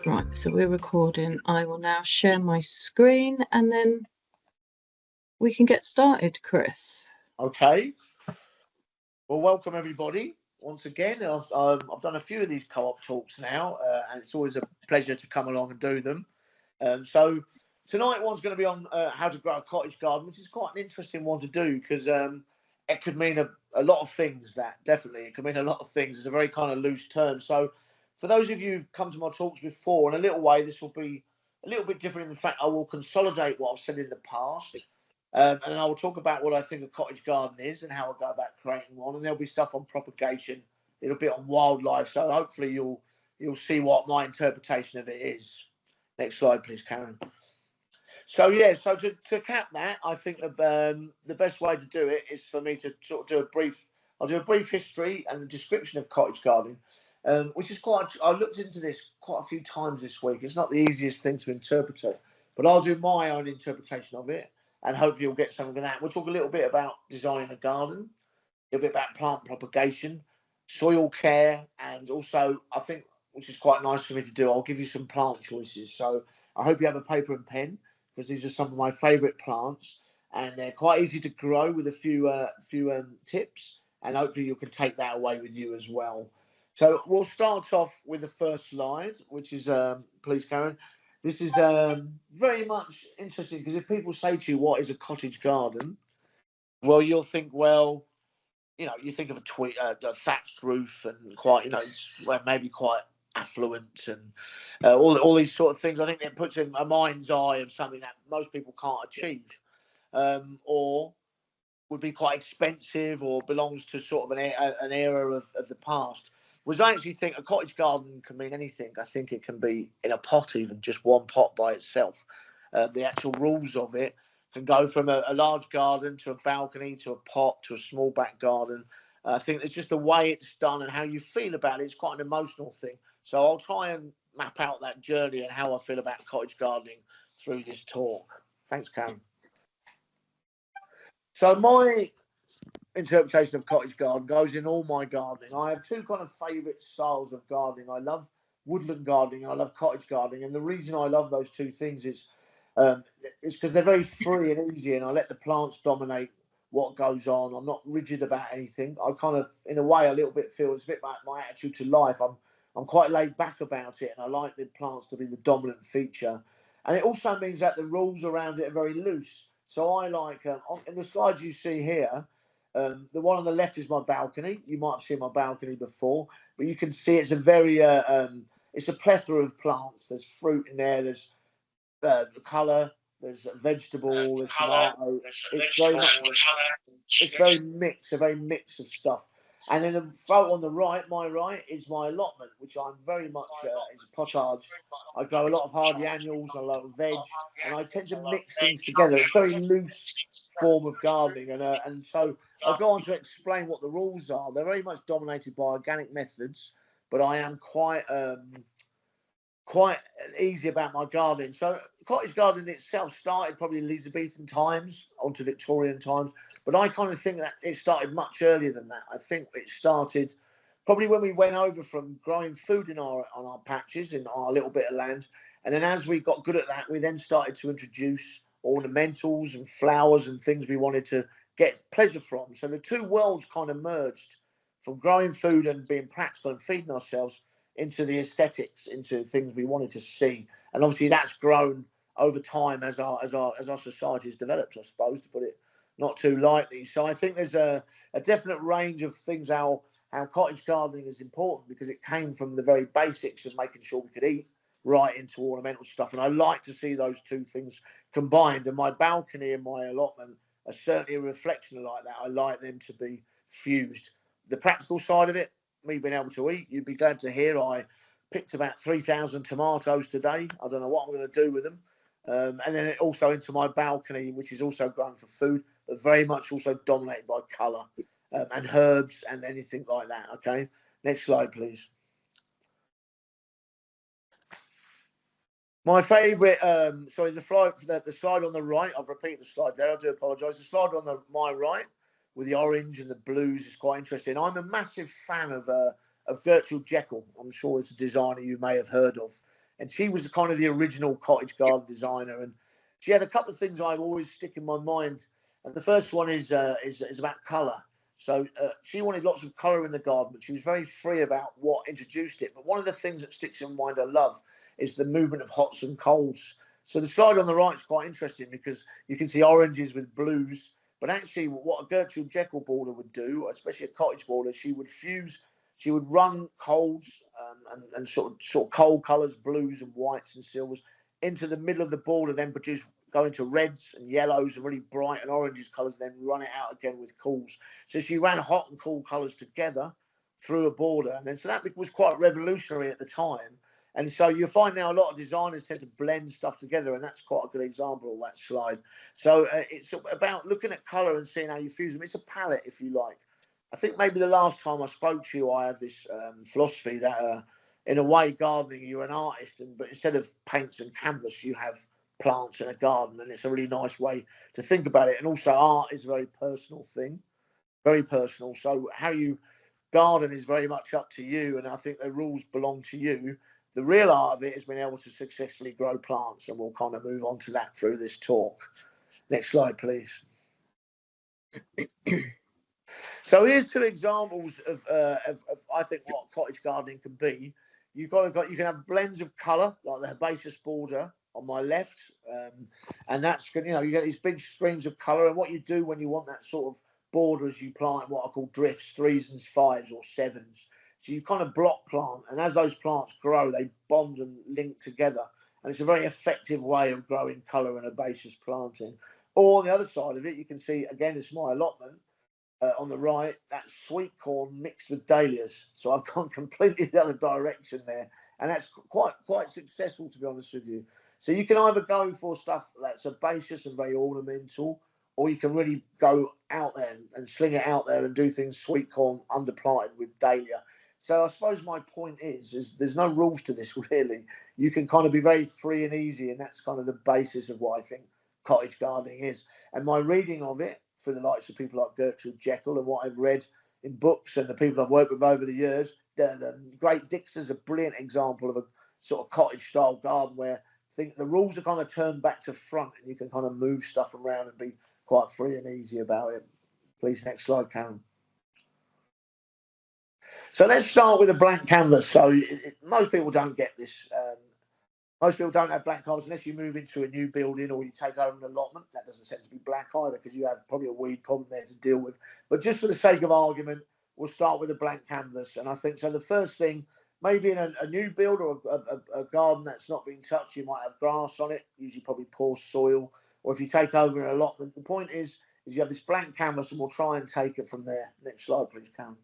Right, so we're recording. I will now share my screen and then we can get started, Chris. Okay. Well, welcome everybody once again. I've done a few of these co-op talks now, and it's always a pleasure to come along and do them. So tonight one's going to be on how to grow a cottage garden, which is quite an interesting one to do because it could mean a lot of things. That definitely it could mean a lot of things. It's a very kind of loose term. So for those of you who've come to my talks before, in a little way, this will be a little bit different in the fact I will consolidate what I've said in the past. And I will talk about what I think a cottage garden is and how I go about creating one. And there'll be stuff on propagation, a little bit on wildlife. So hopefully you'll see what my interpretation of it is. Next slide, please, Karen. So to cap that, I think the best way to do it is for me to sort of do a brief. I'll do a brief history and a description of cottage gardening, which is quite. I looked into this quite a few times this week. It's not the easiest thing to interpret it, but I'll do my own interpretation of it, and hopefully you'll get something of that. We'll talk a little bit about designing a garden, a little bit about plant propagation, soil care, and also I think, which is quite nice for me to do, I'll give you some plant choices. So I hope you have a paper and pen because these are some of my favourite plants, and they're quite easy to grow with a few tips, and hopefully you can take that away with you as well. So we'll start off with the first slide, which is please, Karen. This is very much interesting because if people say to you, "What is a cottage garden?" Well, you'll think, well, you think of a thatched roof and quite, maybe quite affluent and all these sort of things. I think it puts in a mind's eye of something that most people can't achieve, or would be quite expensive, or belongs to sort of an era of the past. Whereas I actually think a cottage garden can mean anything. I think it can be in a pot, even just one pot by itself. The actual rules of it can go from a large garden to a balcony to a pot to a small back garden. I think it's just the way it's done and how you feel about it. It's quite an emotional thing. So I'll try and map out that journey and how I feel about cottage gardening through this talk. Thanks, Karen. So my interpretation of cottage garden goes in all my gardening. I have two kind of favourite styles of gardening. I love woodland gardening and I love cottage gardening. And the reason I love those two things is it's because they're very free and easy, and I let the plants dominate what goes on. I'm not rigid about anything. I kind of, in a way, a little bit feel it's a bit like my attitude to life. I'm quite laid back about it, and I like the plants to be the dominant feature. And it also means that the rules around it are very loose. So I like in the slides you see here. The one on the left is my balcony. You might have seen my balcony before, but you can see it's a very it's a plethora of plants. There's fruit in there. There's colour. There's vegetable. There's tomato. It's very mixed. A very mix of stuff. And then the photo on the right, my right, is my allotment, which I'm very much is pottaged. I grow a lot of hardy annuals, a lot of veg, and I tend to mix things together. It's a very loose form of gardening, and so I'll go on to explain what the rules are. They're very much dominated by organic methods, but I am quite easy about my gardening. So cottage gardening itself started probably Elizabethan times onto Victorian times, but I kind of think that it started much earlier than that. I think it started probably when we went over from growing food on our patches in our little bit of land, and then as we got good at that, we then started to introduce ornamentals and flowers and things we wanted to get pleasure from. So the two worlds kind of merged from growing food and being practical and feeding ourselves into the aesthetics, into things we wanted to see, and obviously that's grown over time as our society has developed, I suppose, to put it not too lightly. So I think there's a definite range of things how cottage gardening is important because it came from the very basics of making sure we could eat right into ornamental stuff, and I like to see those two things combined. And my balcony and my allotment are certainly a reflection of like that. I like them to be fused. The practical side of it, me being able to eat, you'd be glad to hear I picked about 3,000 tomatoes today. I don't know what I'm going to do with them. And then it also into my balcony, which is also grown for food, but very much also dominated by colour and herbs and anything like that. Okay, next slide, please. My favourite, the slide on the right, I've repeated the slide there, I do apologise. The slide on my right with the orange and the blues is quite interesting. I'm a massive fan of Gertrude Jekyll. I'm sure it's a designer you may have heard of. And she was kind of the original cottage garden designer. And she had a couple of things I always stick in my mind. And the first one is about colour. So she wanted lots of colour in the garden, but she was very free about what introduced it. But one of the things that sticks in my mind I love is the movement of hots and colds. So the slide on the right is quite interesting because you can see oranges with blues. But actually, what a Gertrude Jekyll border would do, especially a cottage border, she would run colds and sort of cold colours, blues and whites and silvers into the middle of the border, then go into reds and yellows and really bright and oranges colours, and then run it out again with cools. So she ran hot and cool colours together through a border, and then so that was quite revolutionary at the time. And so you find now a lot of designers tend to blend stuff together, and that's quite a good example of that slide. So it's about looking at colour and seeing how you fuse them. It's a palette, if you like. I think maybe the last time I spoke to you, I have this philosophy that in a way, gardening, you're an artist, but instead of paints and canvas, you have plants in a garden, and it's a really nice way to think about it. And also, art is a very personal thing, very personal. So how you garden is very much up to you, and I think the rules belong to you. The real art of it is being able to successfully grow plants, and we'll kind of move on to that through this talk. Next slide, please. So here's two examples of I think what cottage gardening can be. You can have blends of colour like the herbaceous border on my left, and that's you get these big streams of colour. And what you do when you want that sort of border is you plant what I call drifts, 3s and 5s or 7s. So you kind of block plant, and as those plants grow, they bond and link together, and it's a very effective way of growing colour and herbaceous planting. Or on the other side of it, you can see again, it's my allotment. On the right, that's sweet corn mixed with dahlias. So I've gone completely the other direction there, and that's quite successful, to be honest with you. So you can either go for stuff that's herbaceous and very ornamental, or you can really go out there and sling it out there and do things sweet corn underplanted with dahlia. So I suppose my point is there's no rules to this really. You can kind of be very free and easy, and that's kind of the basis of what I think cottage gardening is. And my reading of it, for the likes of people like Gertrude Jekyll and what I've read in books and the people I've worked with over the years, the Great Dixter's a brilliant example of a sort of cottage style garden where I think the rules are kind of turned back to front, and you can kind of move stuff around and be quite free and easy about it. Please, next slide, Karen. So let's start with a blank canvas. So most people don't get this. Most people don't have blank canvas unless you move into a new building or you take over an allotment. That doesn't seem to be blank either because you have probably a weed problem there to deal with. But just for the sake of argument, we'll start with a blank canvas. And I think so the first thing, maybe in a new build or a garden that's not been touched, you might have grass on it, usually probably poor soil. Or if you take over an allotment, the point is you have this blank canvas, and we'll try and take it from there. Next slide, please, Cam.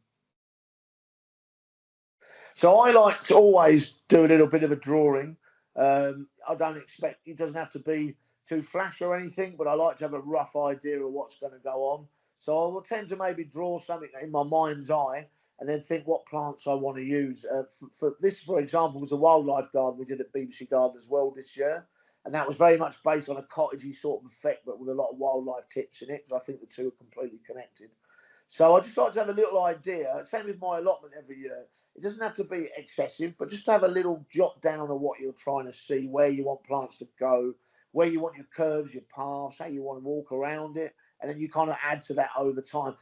So I like to always do a little bit of a drawing. I don't expect it doesn't have to be too flash or anything, but I like to have a rough idea of what's going to go on. So I will tend to maybe draw something in my mind's eye and then think what plants I want to use. For this, for example, was a wildlife garden we did at BBC Gardens World this year. And that was very much based on a cottagey sort of effect, but with a lot of wildlife tips in it, because I think the two are completely connected. So I just like to have a little idea. Same with my allotment every year. It doesn't have to be excessive, but just to have a little jot down of what you're trying to see, where you want plants to go, where you want your curves, your paths, how you want to walk around it, and then you kind of add to that over time.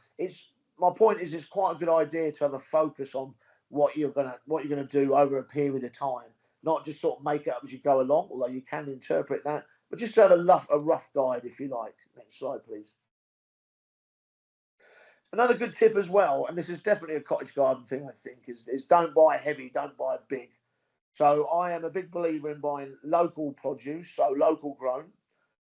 My point is it's quite a good idea to have a focus on what you're gonna do over a period of time, not just sort of make it up as you go along, although you can interpret that, but just to have a rough guide, if you like. Next slide, please. Another good tip as well, and this is definitely a cottage garden thing, I think, is don't buy heavy, don't buy big. So I am a big believer in buying local produce, so local grown.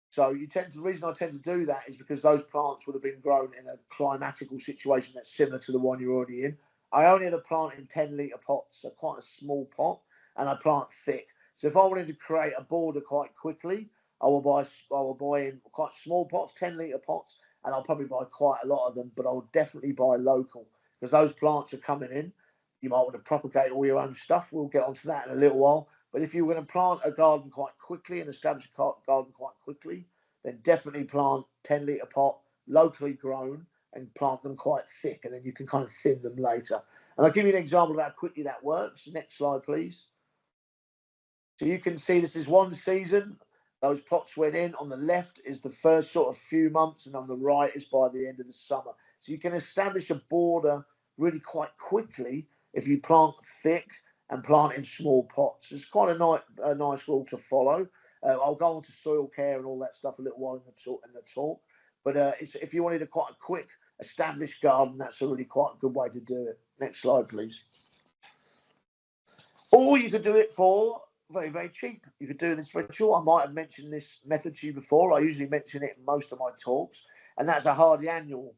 So the reason I tend to do that is because those plants would have been grown in a climatical situation that's similar to the one you're already in. I only had a plant in 10-litre pots, so quite a small pot, and I plant thick. So if I wanted to create a border quite quickly, I will buy in quite small pots, 10-litre pots, and I'll probably buy quite a lot of them, but I'll definitely buy local because those plants are coming in. You might want to propagate all your own stuff. We'll get onto that in a little while. But if you're going to plant a garden quite quickly and establish a garden quite quickly, then definitely plant 10-litre pot, locally grown, and plant them quite thick, and then you can kind of thin them later. And I'll give you an example of how quickly that works. Next slide, please. So you can see this is one season. Those plots went in. On the left is the first sort of few months, and on the right is by the end of the summer. So you can establish a border really quite quickly if you plant thick and plant in small pots. It's quite a nice rule to follow. I'll go on to soil care and all that stuff a little while in the talk. But if you wanted quite a quick established garden, that's a really quite a good way to do it. Next slide, please. Or you could do it for very, very cheap. You could do this for sure. I might have mentioned this method to you before. I usually mention it in most of my talks, and that's a hardy annual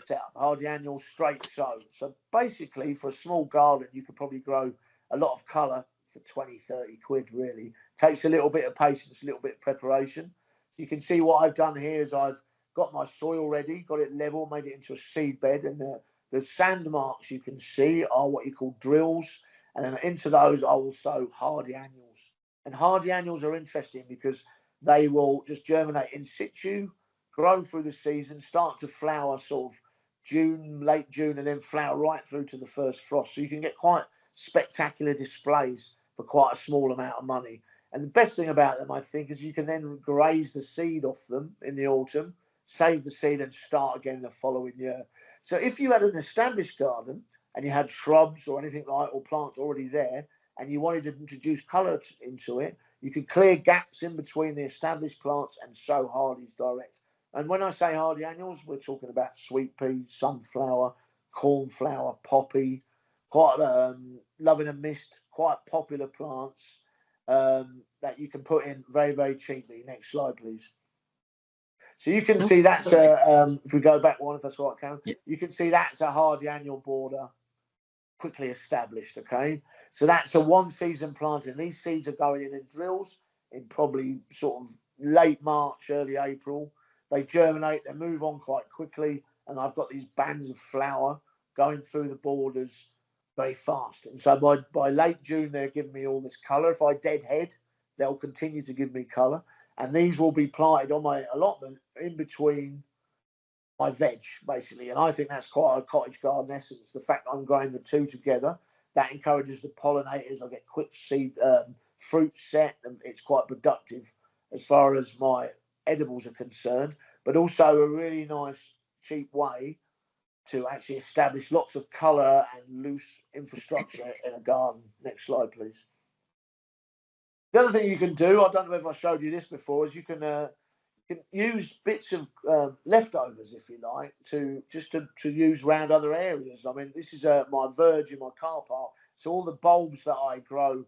setup, hardy annual straight sow. So basically, for a small garden, you could probably grow a lot of colour for 20, 30 quid, really. Takes a little bit of patience, a little bit of preparation. So you can see what I've done here is I've got my soil ready, got it level, made it into a seed bed, and the sand marks you can see are what you call drills. And then into those, I will sow hardy annuals. And hardy annuals are interesting because they will just germinate in situ, grow through the season, start to flower sort of June, late June, and then flower right through to the first frost. So you can get quite spectacular displays for quite a small amount of money. And the best thing about them, I think, is you can then graze the seed off them in the autumn, save the seed and start again the following year. So if you had an established garden, and you had shrubs or anything like, or plants already there, and you wanted to introduce colour into it, you could clear gaps in between the established plants and sow hardies direct. And when I say hardy annuals, we're talking about sweet pea, sunflower, cornflower, poppy, quite loving a mist, quite popular plants that you can put in very, very cheaply. Next slide, please. So you can see that's if we go back one, if that's right, Karen, you can see that's a hardy annual border quickly established. Okay, so that's a one season planting. These seeds are going in drills in probably sort of late March, early April. They germinate, they move on quite quickly, and I've got these bands of flower going through the borders very fast. And so by late June, they're giving me all this colour. If I deadhead, they'll continue to give me colour. And these will be planted on my allotment in between my veg, basically. And I think that's quite a cottage garden essence. The fact I'm growing the two together, that encourages the pollinators. I get quick seed fruit set, and it's quite productive as far as my edibles are concerned, but also a really nice, cheap way to actually establish lots of colour and loose infrastructure in a garden. Next slide, please. The other thing you can do, I don't know if I showed you this before, is you can use bits of leftovers, if you like, to use around other areas. I mean, this is my verge in my car park. So all the bulbs that I grow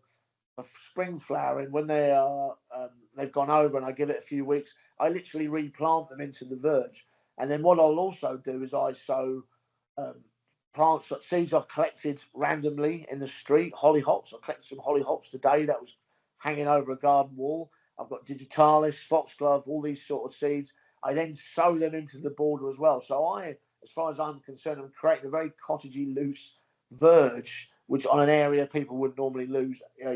of spring flowering, when they are they've gone over and I give it a few weeks, I literally replant them into the verge. And then what I'll also do is I sow plants, seeds I've collected randomly in the street, hollyhocks. I collected some hollyhocks today that was hanging over a garden wall. I've got digitalis, foxglove, all these sort of seeds. I then sow them into the border as well. So I, as far as I'm concerned, I'm creating a very cottagey, loose verge, which on an area people would normally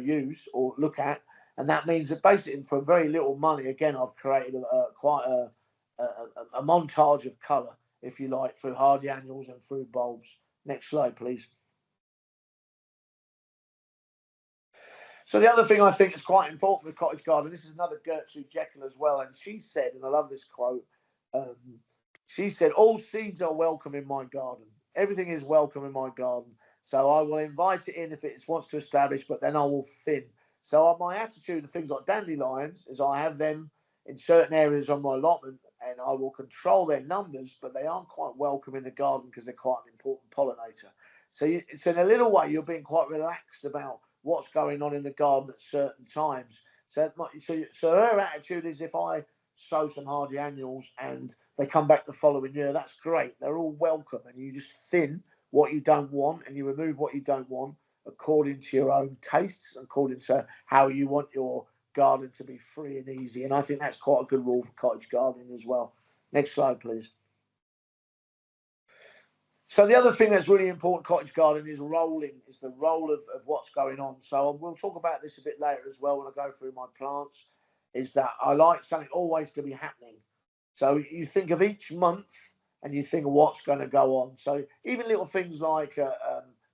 use or look at. And that means that basically for very little money, again, I've created quite a montage of colour, if you like, through hardy annuals and through bulbs. Next slide, please. So the other thing I think is quite important with cottage garden, this is another Gertrude Jekyll as well, and she said, and I love this quote, she said, all seeds are welcome in my garden. Everything is welcome in my garden. So I will invite it in if it wants to establish, but then I will thin. So my attitude to things like dandelions is I have them in certain areas on my allotment and I will control their numbers, but they aren't quite welcome in the garden because they're quite an important pollinator. So it's in a little way, you're being quite relaxed about what's going on in the garden at certain times. So her attitude is if I sow some hardy annuals and they come back the following year, that's great. They're all welcome, and you just thin what you don't want and you remove what you don't want according to your own tastes, according to how you want your garden to be free and easy. And I think that's quite a good rule for cottage gardening as well. Next slide, please. So the other thing that's really important, cottage gardening, is the role of what's going on. So we'll talk about this a bit later as well when I go through my plants, is that I like something always to be happening. So you think of each month and you think of what's going to go on. So even little things like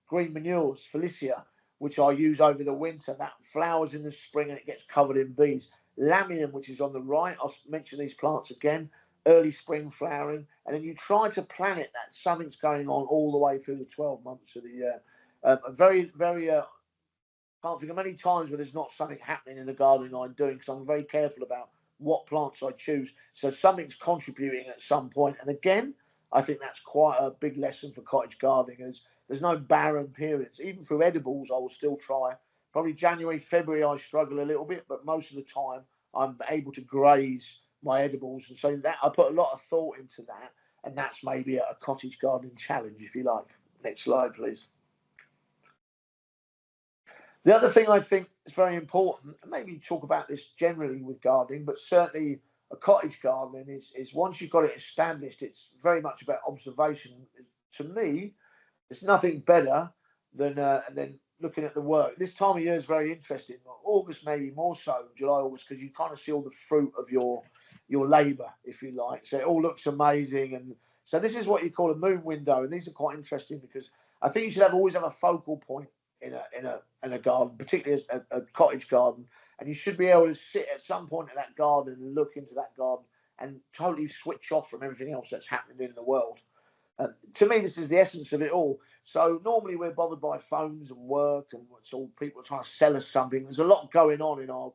green manures, Felicia, which I use over the winter. That flowers in the spring and it gets covered in bees. Laminium, which is on the right, I'll mention these plants again, early spring flowering. And then you try to plan it that something's going on all the way through the 12 months of the year. Can't think of many times where there's not something happening in the gardening I'm doing, because I'm very careful about what plants I choose. So something's contributing at some point. And again, I think that's quite a big lesson for cottage gardening. There's no barren periods. Even through edibles, I will still try. Probably January, February, I struggle a little bit, but most of the time I'm able to graze my edibles. And so that I put a lot of thought into that. And that's maybe a cottage gardening challenge, if you like. Next slide, please. The other thing I think is very important, and maybe talk about this generally with gardening, but certainly a cottage gardening is once you've got it established, it's very much about observation. To me, there's nothing better than looking at the work. This time of year is very interesting. August maybe more so, July, August, because you kind of see all the fruit of your labour, if you like. So it all looks amazing. And so this is what you call a moon window, and these are quite interesting because I think you should always have a focal point in a garden, particularly a cottage garden, and you should be able to sit at some point in that garden and look into that garden and totally switch off from everything else that's happening in the world. To me, this is the essence of it all. So normally we're bothered by phones and work, and it's all people trying to sell us something. There's a lot going on in our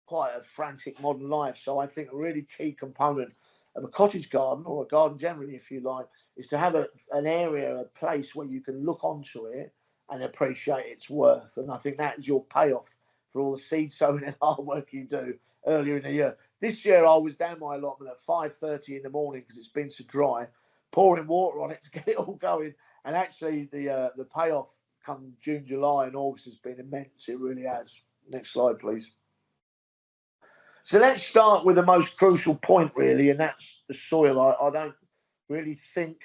quite a frantic modern life. So I think a really key component of a cottage garden, or a garden generally, if you like, is to have an area, a place where you can look onto it and appreciate its worth. And I think that is your payoff for all the seed sowing and hard work you do earlier in the year. This year I was down my allotment at 5:30 in the morning because it's been so dry, pouring water on it to get it all going. And actually the payoff come June, July and August has been immense. It really has. Next slide, please. So let's start with the most crucial point, really, and that's the soil. I don't really think...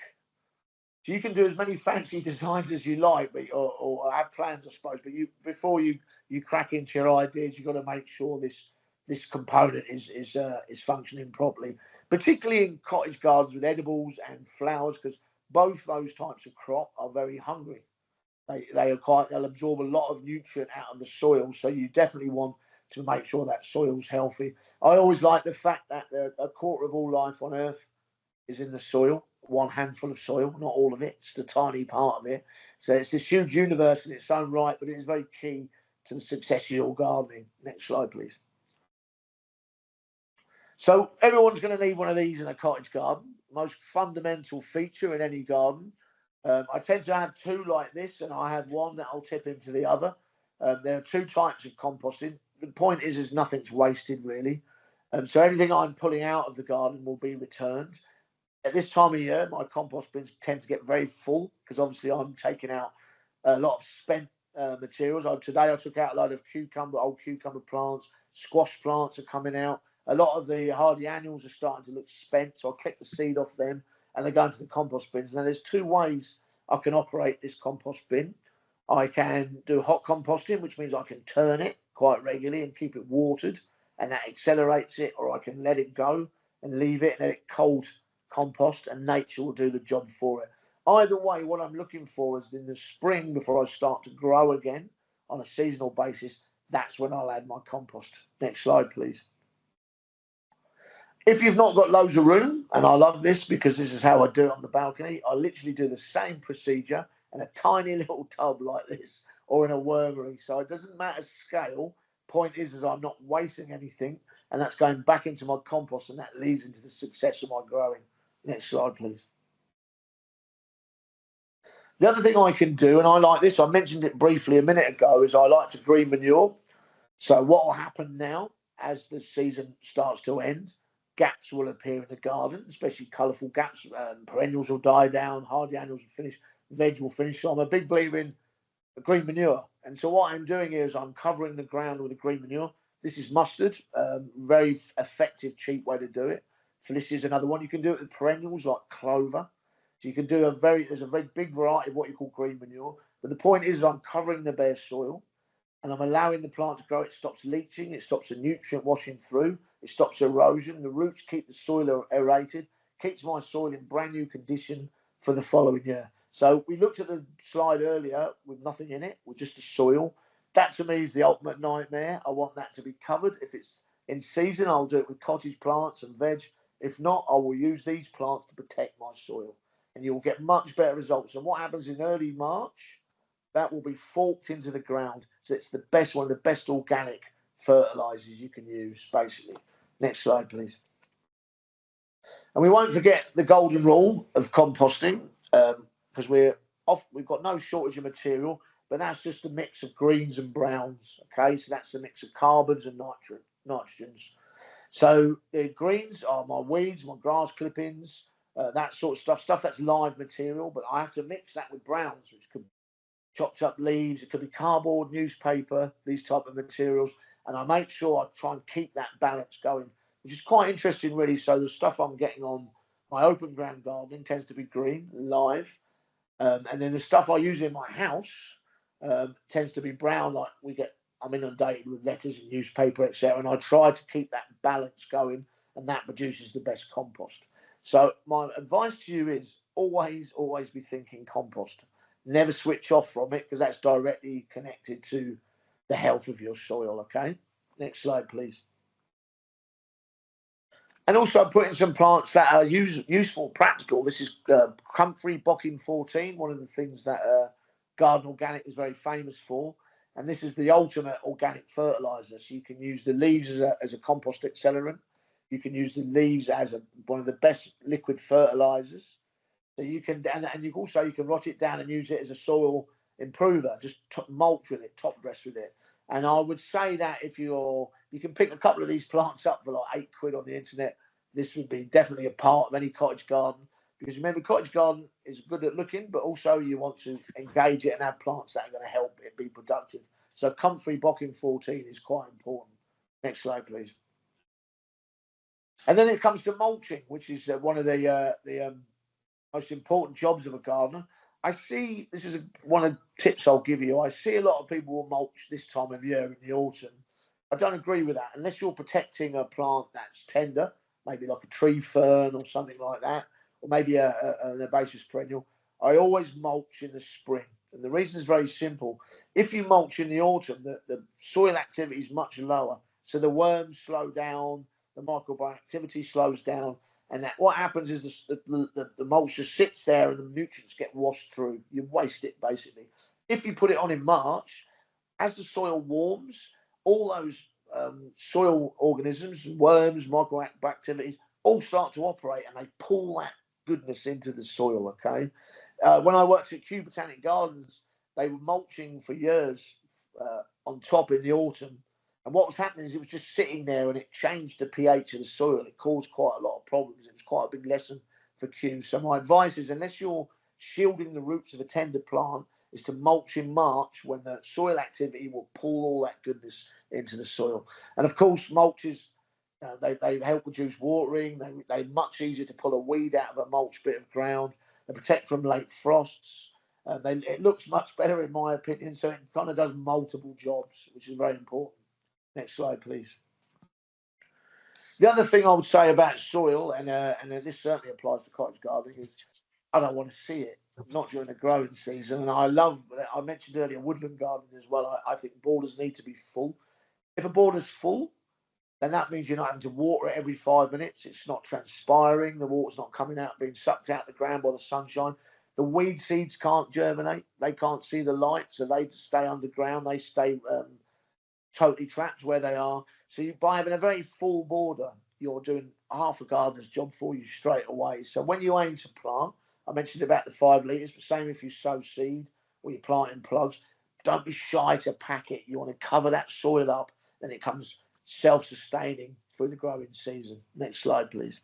So you can do as many fancy designs as you like, but or have plans, I suppose. But before you crack into your ideas, you've got to make sure this component is functioning properly, particularly in cottage gardens with edibles and flowers, because both those types of crop are very hungry. They'll absorb a lot of nutrient out of the soil, so you definitely want to make sure that soil's healthy. I always like the fact that a quarter of all life on Earth is in the soil. One handful of soil, not all of it, just a tiny part of it. So it's this huge universe in its own right, but it is very key to the success of your gardening. Next slide, please. So everyone's going to need one of these in a cottage garden. Most fundamental feature in any garden. I tend to have two like this, and I have one that I'll tip into the other. There are two types of composting. The point is nothing's wasted, really. So everything I'm pulling out of the garden will be returned. At this time of year, my compost bins tend to get very full because obviously I'm taking out a lot of spent materials. Today I took out a load of old cucumber plants, squash plants are coming out. A lot of the hardy annuals are starting to look spent, so I click the seed off them and they go into the compost bins. Now there's two ways I can operate this compost bin. I can do hot composting, which means I can turn it quite regularly and keep it watered, and that accelerates it, or I can let it go and leave it and let it cold compost, and nature will do the job for it. Either way, what I'm looking for is in the spring, before I start to grow again on a seasonal basis, that's when I'll add my compost. Next slide, please. If you've not got loads of room, and I love this because this is how I do it on the balcony, I literally do the same procedure in a tiny little tub like this, or in a wormery. So it doesn't matter scale. Point is I'm not wasting anything, and that's going back into my compost, and that leads into the success of my growing. Next slide, please. The other thing I can do, and I like this, I mentioned it briefly a minute ago, is I like to green manure. So what will happen now as the season starts to end? Gaps will appear in the garden, especially colourful gaps. Perennials will die down, hardy annuals will finish, veg will finish. So I'm a big believer in green manure. And so what I'm doing here is I'm covering the ground with a green manure. This is mustard, very effective, cheap way to do it. Felicity is another one. You can do it with perennials like clover. So you can do there's a very big variety of what you call green manure. But the point is I'm covering the bare soil and I'm allowing the plant to grow. It stops leaching. It stops the nutrient washing through. It stops erosion. The roots keep the soil aerated, keeps my soil in brand new condition for the following year. So we looked at the slide earlier with nothing in it, with just the soil. That to me is the ultimate nightmare. I want that to be covered. If it's in season, I'll do it with cottage plants and veg. If not, I will use these plants to protect my soil. And you'll get much better results. And what happens in early March, that will be forked into the ground. So it's the best, one of the best organic fertilizers you can use, basically. Next slide, please. And we won't forget the golden rule of composting, because we've got no shortage of material, but that's just a mix of greens and browns. Okay, so that's a mix of carbons and nitrogens. So the greens are my weeds, my grass clippings, that sort of stuff that's live material, but I have to mix that with browns, which could be chopped up leaves, it could be cardboard, newspaper, these type of materials, and I make sure I try and keep that balance going, which is quite interesting, really. So the stuff I'm getting on my open ground gardening tends to be green, live, and then the stuff I use in my house tends to be brown. I'm inundated with letters and newspaper, etc., and I try to keep that balance going, and that produces the best compost. So my advice to you is always be thinking compost. Never switch off from it, because that's directly connected to the health of your soil. Okay, next slide, please. And also putting some plants that are useful, practical. This is comfrey bocking 14, one of the things that Garden Organic is very famous for. And this is the ultimate organic fertilizer. So you can use the leaves as a compost accelerant. You can use the leaves as one of the best liquid fertilizers. So you can, and you can rot it down and use it as a soil improver. Just mulch with it, top dress with it. And I would say that if you can pick a couple of these plants up for like £8 on the internet, this would be definitely a part of any cottage garden. Because remember, cottage garden is good at looking, but also you want to engage it and have plants that are going to help it be productive. So comfrey bocking 14 is quite important. Next slide, please. And then it comes to mulching, which is one of the most important jobs of a gardener. I see, this is one of the tips I'll give you. I see a lot of people will mulch this time of year in the autumn. I don't agree with that. Unless you're protecting a plant that's tender, maybe like a tree fern or something like that, or maybe an herbaceous perennial, I always mulch in the spring. And the reason is very simple. If you mulch in the autumn, the soil activity is much lower. So the worms slow down, the microbiome activity slows down, and that what happens is the mulch just sits there and the nutrients get washed through. You waste it, basically. If you put it on in March, as the soil warms, all those soil organisms, worms, microactivities, all start to operate, and they pull that goodness into the soil. Okay. When I worked at Coop Botanic Gardens, they were mulching for years on top in the autumn. And what was happening is it was just sitting there, and it changed the pH of the soil. It caused quite a lot of problems. It was quite a big lesson for Q. So my advice is, unless you're shielding the roots of a tender plant, is to mulch in March, when the soil activity will pull all that goodness into the soil. And of course, mulches, they help reduce watering. They're much easier to pull a weed out of a mulch bit of ground. They protect from late frosts. It looks much better, in my opinion. So it kind of does multiple jobs, which is very important. Next slide, please. The other thing I would say about soil, and this certainly applies to cottage gardening, is I don't want to see it, not during the growing season. And I mentioned earlier woodland gardening as well. I think borders need to be full. If a border's full, then that means you're not having to water it every 5 minutes. It's not transpiring. The water's not coming out, being sucked out the ground by the sunshine. The weed seeds can't germinate. They can't see the light, so they stay underground. They stay totally trapped where they are. So by having a very full border, you're doing half a gardener's job for you straight away. So when you aim to plant, I mentioned about the 5 litres, but same if you sow seed or you're planting plugs, don't be shy to pack it. You want to cover that soil up, then it comes self-sustaining through the growing season. Next slide, please.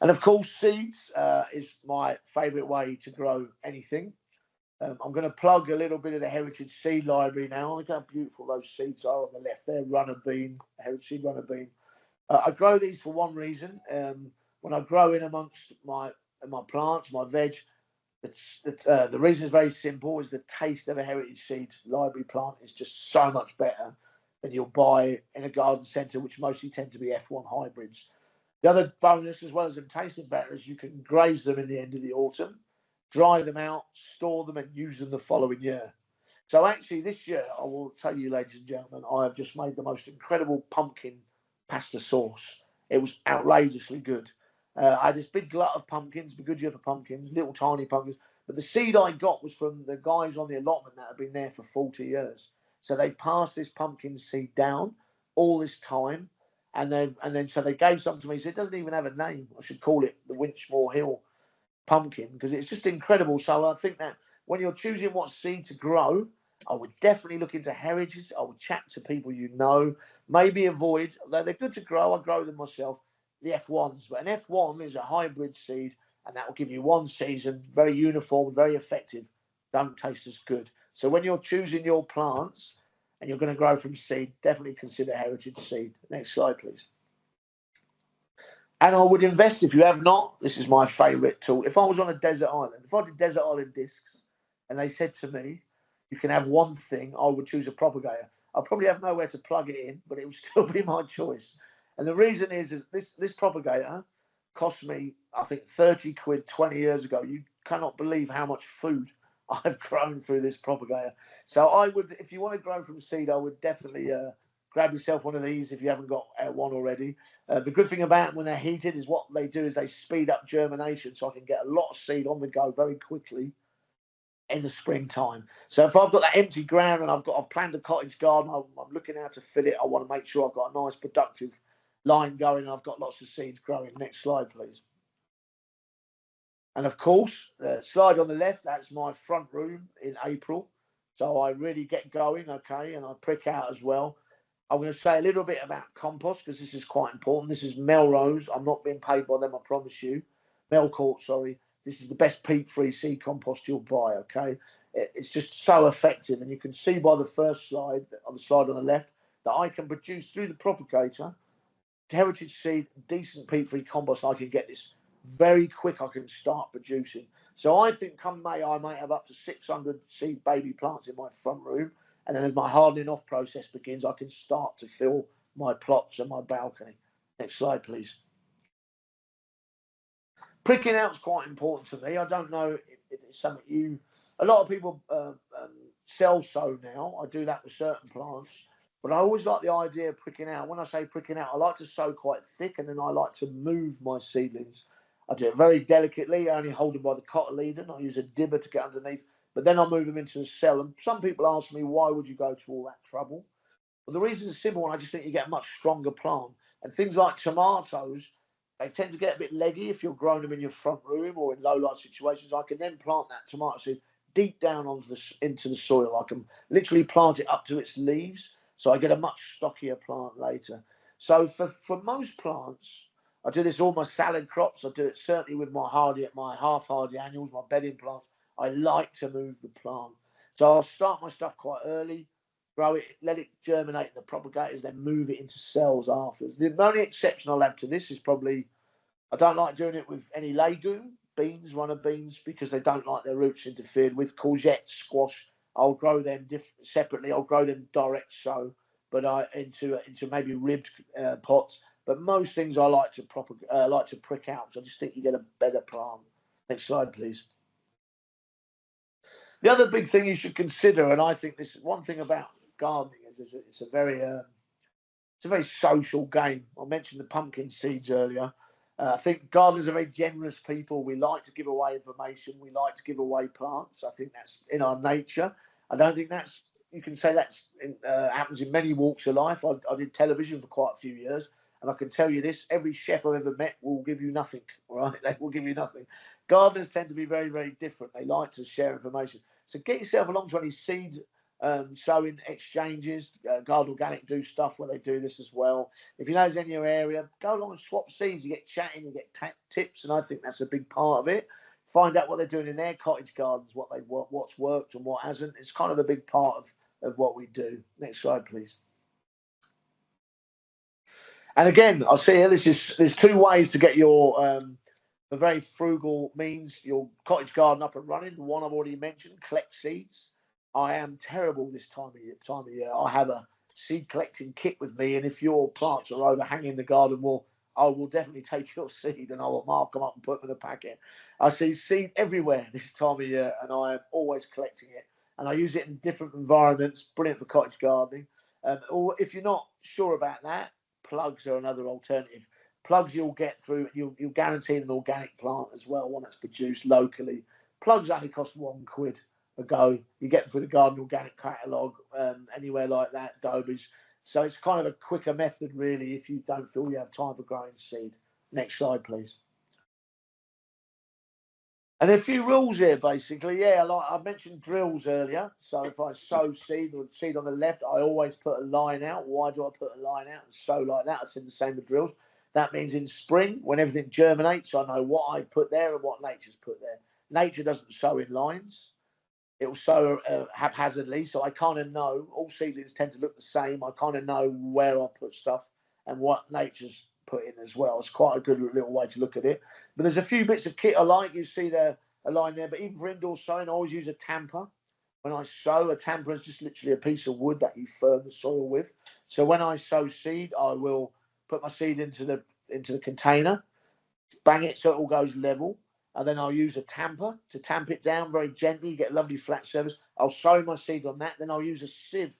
And of course, seeds is my favourite way to grow anything. I'm going to plug a little bit of the Heritage Seed Library now. Look how beautiful those seeds are on the left there. Runner bean, Heritage Seed runner bean. I grow these for one reason. When I grow in amongst my plants, my veg, the reason is very simple. Is the taste of a Heritage Seed Library plant is just so much better than you'll buy in a garden centre, which mostly tend to be F1 hybrids. The other bonus, as well as them tasting better, is you can graze them in the end of the autumn, dry them out, store them, and use them the following year. So actually, this year, I will tell you, ladies and gentlemen, I have just made the most incredible pumpkin pasta sauce. It was outrageously good. I had this big glut of pumpkins, be good year for pumpkins, little tiny pumpkins. But the seed I got was from the guys on the allotment that have been there for 40 years. So they've passed this pumpkin seed down all this time. So they gave something to me. So it doesn't even have a name. I should call it the Winchmore Hill pumpkin because it's just incredible. So I think that when you're choosing what seed to grow, I would definitely look into heritage. I would chat to people you know. Maybe avoid, though they're good to grow. I grow them myself. The F1s, but an F1 is a hybrid seed, and that will give you one season, very uniform, very effective. Don't taste as good. So when you're choosing your plants and you're going to grow from seed, definitely consider heritage seed. Next slide, please. And I would invest, if you have not, this is my favourite tool. If I was on a desert island, if I did desert island discs and they said to me, you can have one thing, I would choose a propagator. I'll probably have nowhere to plug it in, but it would still be my choice. And the reason is this propagator cost me, I think, 30 quid 20 years ago. You cannot believe how much food I've grown through this propagator. So I would, if you want to grow from seed, I would definitely grab yourself one of these if you haven't got one already. The good thing about them when they're heated is what they do is they speed up germination, so I can get a lot of seed on the go very quickly in the springtime. So if I've got that empty ground and I've planned a cottage garden, I'm looking how to fill it. I want to make sure I've got a nice productive line going and I've got lots of seeds growing. Next slide, please. And of course, the slide on the left, that's my front room in April. So I really get going, okay, and I prick out as well. I'm going to say a little bit about compost because this is quite important. This is Melrose. I'm not being paid by them, I promise you. Melcourt, sorry. This is the best peat-free seed compost you'll buy, okay? It's just so effective. And you can see by the first slide, on the slide on the left, that I can produce through the propagator, heritage seed, decent peat-free compost. I can get this very quick. I can start producing. So I think come May, I might have up to 600 seed baby plants in my front room. And then as my hardening off process begins, I can start to fill my plots and my balcony. Next slide, please. Pricking out is quite important to me. I don't know if it's something a lot of people sell sow now. I do that with certain plants. But I always like the idea of pricking out. When I say pricking out, I like to sow quite thick and then I like to move my seedlings. I do it very delicately. I only hold them by the cotyledon. I use a dibber to get underneath. But then I move them into the cell. And some people ask me, why would you go to all that trouble? Well, the reason is simple, and I just think you get a much stronger plant. And things like tomatoes, they tend to get a bit leggy if you're growing them in your front room or in low light situations. I can then plant that tomato seed deep down into the soil. I can literally plant it up to its leaves, so I get a much stockier plant later. So for most plants, I do this all my salad crops. I do it certainly with my half hardy annuals, my bedding plants. I like to move the plant. So I'll start my stuff quite early, grow it, let it germinate in the propagators, then move it into cells afterwards. The only exception I'll have to this is probably I don't like doing it with any legume, beans, runner beans, because they don't like their roots interfered with. Courgette, squash, I'll grow them separately. I'll grow them direct sow, but into maybe ribbed pots. But most things I like to prick out because I just think you get a better plant. Next slide, please. The other big thing you should consider, and I think this is one thing about gardening, is it's a very social game. I mentioned the pumpkin seeds earlier. I think gardeners are very generous people. We like to give away information. We like to give away plants. I think that's in our nature. I don't think you can say happens in many walks of life. I did television for quite a few years, and I can tell you this: every chef I've ever met will give you nothing. Right? They will give you nothing. Gardeners tend to be very, very different. They like to share information. So get yourself along to any seed sowing exchanges. Garden Organic do stuff where they do this as well. If you know there's any in your area, go along and swap seeds. You get chatting, you get tips, and I think that's a big part of it. Find out what they're doing in their cottage gardens, what's worked and what hasn't. It's kind of a big part of what we do. Next slide, please. And again, I'll see here. There's two ways to get your the very frugal means your cottage garden up and running. The one I've already mentioned, collect seeds. I am terrible this time of year. I have a seed collecting kit with me, and if your plants are overhanging the garden wall, I will definitely take your seed and I will mark them up and put them in a packet. I see seed everywhere this time of year, and I am always collecting it. And I use it in different environments. Brilliant for cottage gardening. Or if you're not sure about that, plugs are another alternative. Plugs you'll get through, you'll guarantee an organic plant as well, one that's produced locally. Plugs only cost £1 a go. You get them through the Garden Organic catalogue, anywhere like that, Dobie's. So it's kind of a quicker method, really, if you don't feel you have time for growing seed. Next slide, please. And a few rules here, basically. Yeah, like I mentioned drills earlier. So if I sow seed or seed on the left, I always put a line out. Why do I put a line out and sow like that? I said the same with drills. That means in spring, when everything germinates, I know what I put there and what nature's put there. Nature doesn't sow in lines. It will sow haphazardly, so I kind of know. All seedlings tend to look the same. I kind of know where I put stuff and what nature's put in as well. It's quite a good little way to look at it. But there's a few bits of kit I like. You see there a line there, but even for indoor sowing, I always use a tamper. When I sow, a tamper is just literally a piece of wood that you firm the soil with. So when I sow seed, I will put my seed into the container, bang it so it all goes level, and then I'll use a tamper to tamp it down very gently. You get a lovely flat surface. I'll sow my seed on that. Then I'll use a sieve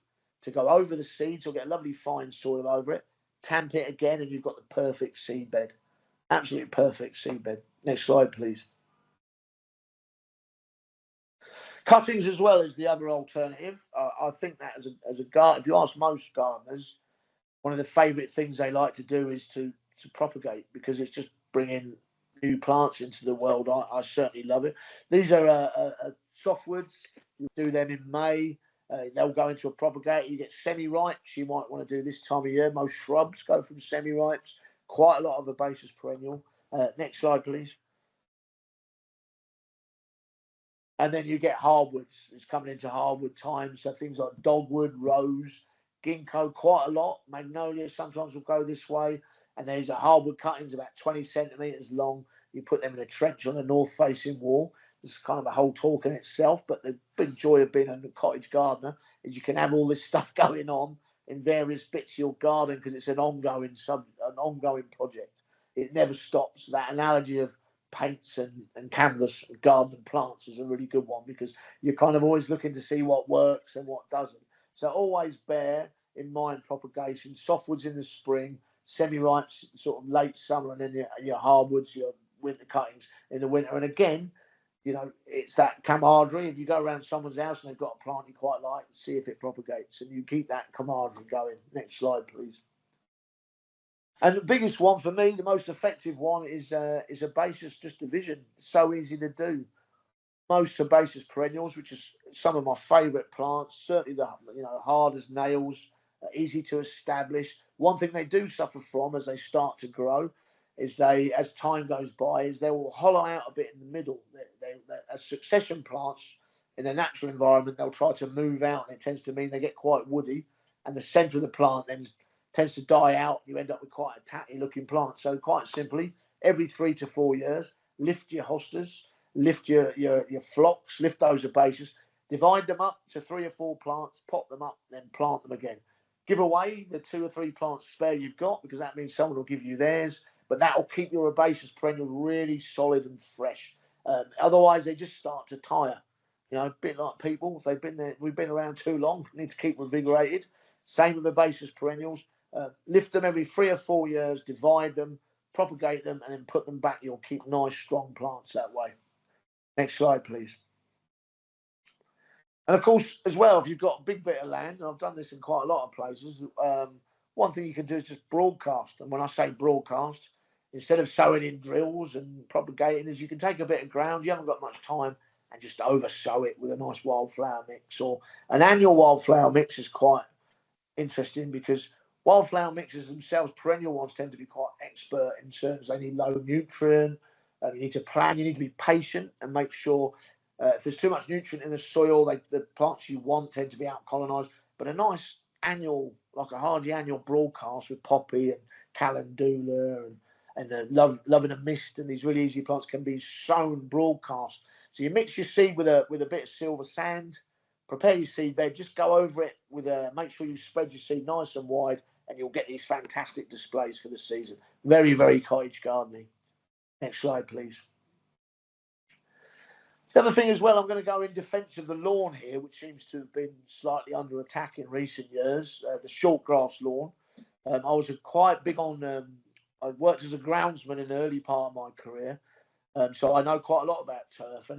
to go over the seed, so I'll get a lovely fine soil over it. Tamp it again, and you've got the perfect seed bed. Absolutely perfect seed bed. Next slide, please. Cuttings as well is the other alternative. I think that as a garden, if you ask most gardeners, one of the favourite things they like to do is to propagate, because it's just bringing new plants into the world. I certainly love it. These are softwoods. You do them in May. They'll go into a propagator. You get semi-ripes. You might want to do this time of year. Most shrubs go from semi-ripes. Quite a lot of herbaceous perennial. Next slide, please. And then you get hardwoods. It's coming into hardwood time. So things like dogwood, rose, ginkgo, quite a lot. Magnolia sometimes will go this way. And there's a hardwood cuttings about 20 centimetres long. You put them in a trench on the north-facing wall. This is kind of a whole talk in itself. But the big joy of being a cottage gardener is you can have all this stuff going on in various bits of your garden, because it's an ongoing project. It never stops. That analogy of paints and canvas garden plants is a really good one, because you're kind of always looking to see what works and what doesn't. So always bear in mind propagation. Softwoods in the spring, semi-ripes sort of late summer, and then your hardwoods, your winter cuttings in the winter. And again, you know, it's that camaraderie. If you go around someone's house and they've got a plant you quite like, see if it propagates, and you keep that camaraderie going. Next slide, please. And the biggest one for me, the most effective one, is herbaceous just division. So easy to do. Most herbaceous perennials, which is some of my favourite plants, certainly the hard as nails, easy to establish. One thing they do suffer from as they start to grow is as time goes by, is they will hollow out a bit in the middle. As succession plants in their natural environment, they'll try to move out, and it tends to mean they get quite woody, and the centre of the plant then tends to die out. You end up with quite a tatty looking plant. So quite simply, every 3 to 4 years, lift your hostas, lift your phlox, lift those herbaceous, divide them up to 3 or 4 plants, pop them up, then plant them again. Give away the 2 or 3 plants spare you've got, because that means someone will give you theirs, but that will keep your herbaceous perennial really solid and fresh. Otherwise, they just start to tire. You know, a bit like people, if they've been there, we've been around too long, need to keep revigorated. Same with herbaceous perennials. Lift them every 3 or 4 years, divide them, propagate them, and then put them back. You'll keep nice, strong plants that way. Next slide, please. And of course, as well, if you've got a big bit of land, and I've done this in quite a lot of places, one thing you can do is just broadcast. And when I say broadcast, instead of sowing in drills and propagating, is you can take a bit of ground, you haven't got much time, and just over sow it with a nice wildflower mix. Or an annual wildflower mix is quite interesting, because wildflower mixes themselves, perennial ones, tend to be quite expert in terms they need low nutrient. You need to plan, you need to be patient and make sure if there's too much nutrient in the soil, the plants you want tend to be out colonized. But a nice annual, like a hardy annual broadcast with poppy and calendula and loving a mist, and these really easy plants can be sown broadcast. So you mix your seed with a bit of silver sand, prepare your seed bed, just go over it with make sure you spread your seed nice and wide, and you'll get these fantastic displays for the season. Very, very cottage gardening. Next slide, please. The other thing as well, I'm going to go in defence of the lawn here, which seems to have been slightly under attack in recent years, the short grass lawn. I was quite big on, I worked as a groundsman in the early part of my career, so I know quite a lot about turf.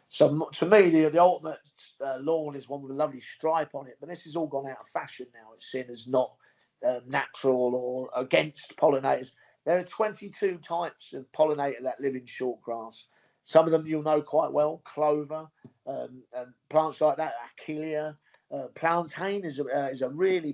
So to me, the ultimate lawn is one with a lovely stripe on it, but this has all gone out of fashion now. It's seen as not natural or against pollinators. There are 22 types of pollinator that live in short grass. Some of them you'll know quite well, clover, and plants like that, achillea. Plantain is a really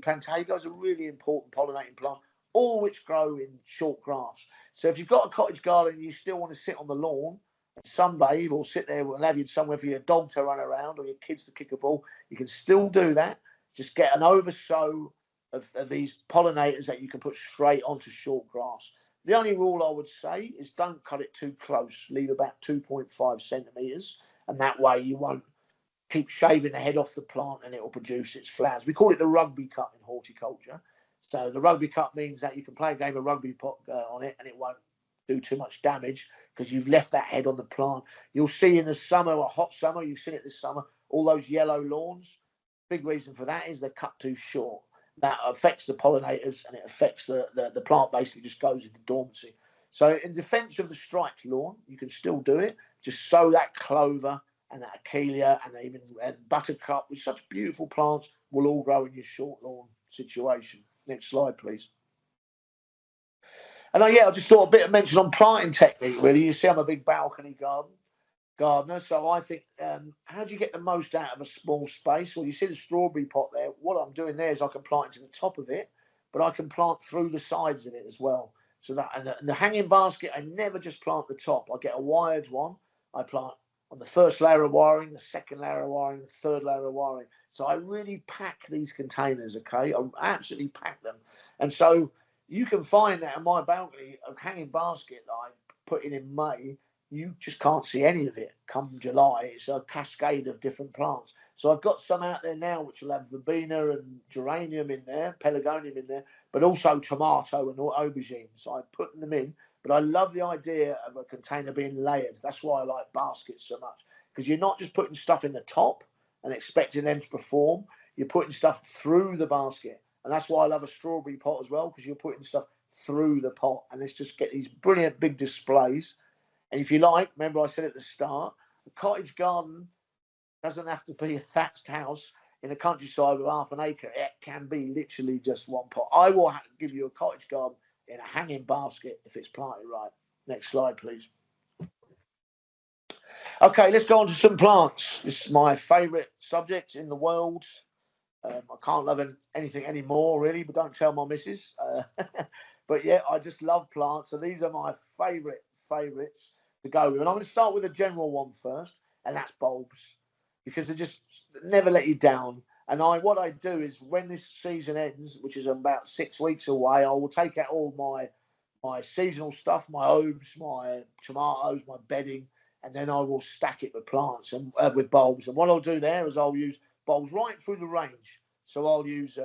important pollinating plant, all which grow in short grass. So if you've got a cottage garden and you still want to sit on the lawn and sunbathe or sit there and have you somewhere for your dog to run around or your kids to kick a ball, you can still do that. Just get an oversow of these pollinators that you can put straight onto short grass. The only rule I would say is don't cut it too close. Leave about 2.5 centimetres, and that way you won't keep shaving the head off the plant and it will produce its flowers. We call it the rugby cut in horticulture. So the rugby cut means that you can play a game of rugby on it and it won't do too much damage because you've left that head on the plant. You'll see in the summer, or hot summer, you've seen it this summer, all those yellow lawns. Big reason for that is they're cut too short. That affects the pollinators and it affects the plant, basically just goes into dormancy. So in defence of the striped lawn, you can still do it. Just sow that clover and that achillea and buttercup, with such beautiful plants, will all grow in your short lawn situation. Next slide, please. And I just thought a bit of mention on planting technique, really. You see I'm a big balcony gardener, so I think how do you get the most out of a small space? Well, you see the strawberry pot there. What I'm doing there is I can plant into the top of it, but I can plant through the sides of it as well. So that and the hanging basket, I never just plant the top. I get a wired one. I plant on the first layer of wiring, the second layer of wiring, the third layer of wiring. So I really pack these containers, okay? I absolutely pack them. And so you can find that in my balcony, a hanging basket that I put in May, you just can't see any of it come July. It's a cascade of different plants. So I've got some out there now which will have verbena and geranium in there, pelargonium in there, but also tomato and aubergine. So I'm putting them in. But I love the idea of a container being layered. That's why I like baskets so much, because you're not just putting stuff in the top and expecting them to perform. You're putting stuff through the basket. And that's why I love a strawberry pot as well, because you're putting stuff through the pot. And let's just get these brilliant big displays. And if you like, remember I said at the start, a cottage garden doesn't have to be a thatched house in the countryside with half an acre. It can be literally just one pot. I will give you a cottage garden in a hanging basket if it's planted right. Next slide, please. Okay, let's go on to some plants. This is my favourite subject in the world. I can't love anything anymore, really, but don't tell my missus. But yeah, I just love plants. So these are my favourites to go with. And I'm going to start with a general one first, and that's bulbs, because they just never let you down. And what I do is when this season ends, which is about 6 weeks away, I will take out all my seasonal stuff, my herbs, my tomatoes, my bedding, and then I will stack it with plants and with bulbs. And what I'll do there is I'll use bulbs right through the range. So I'll use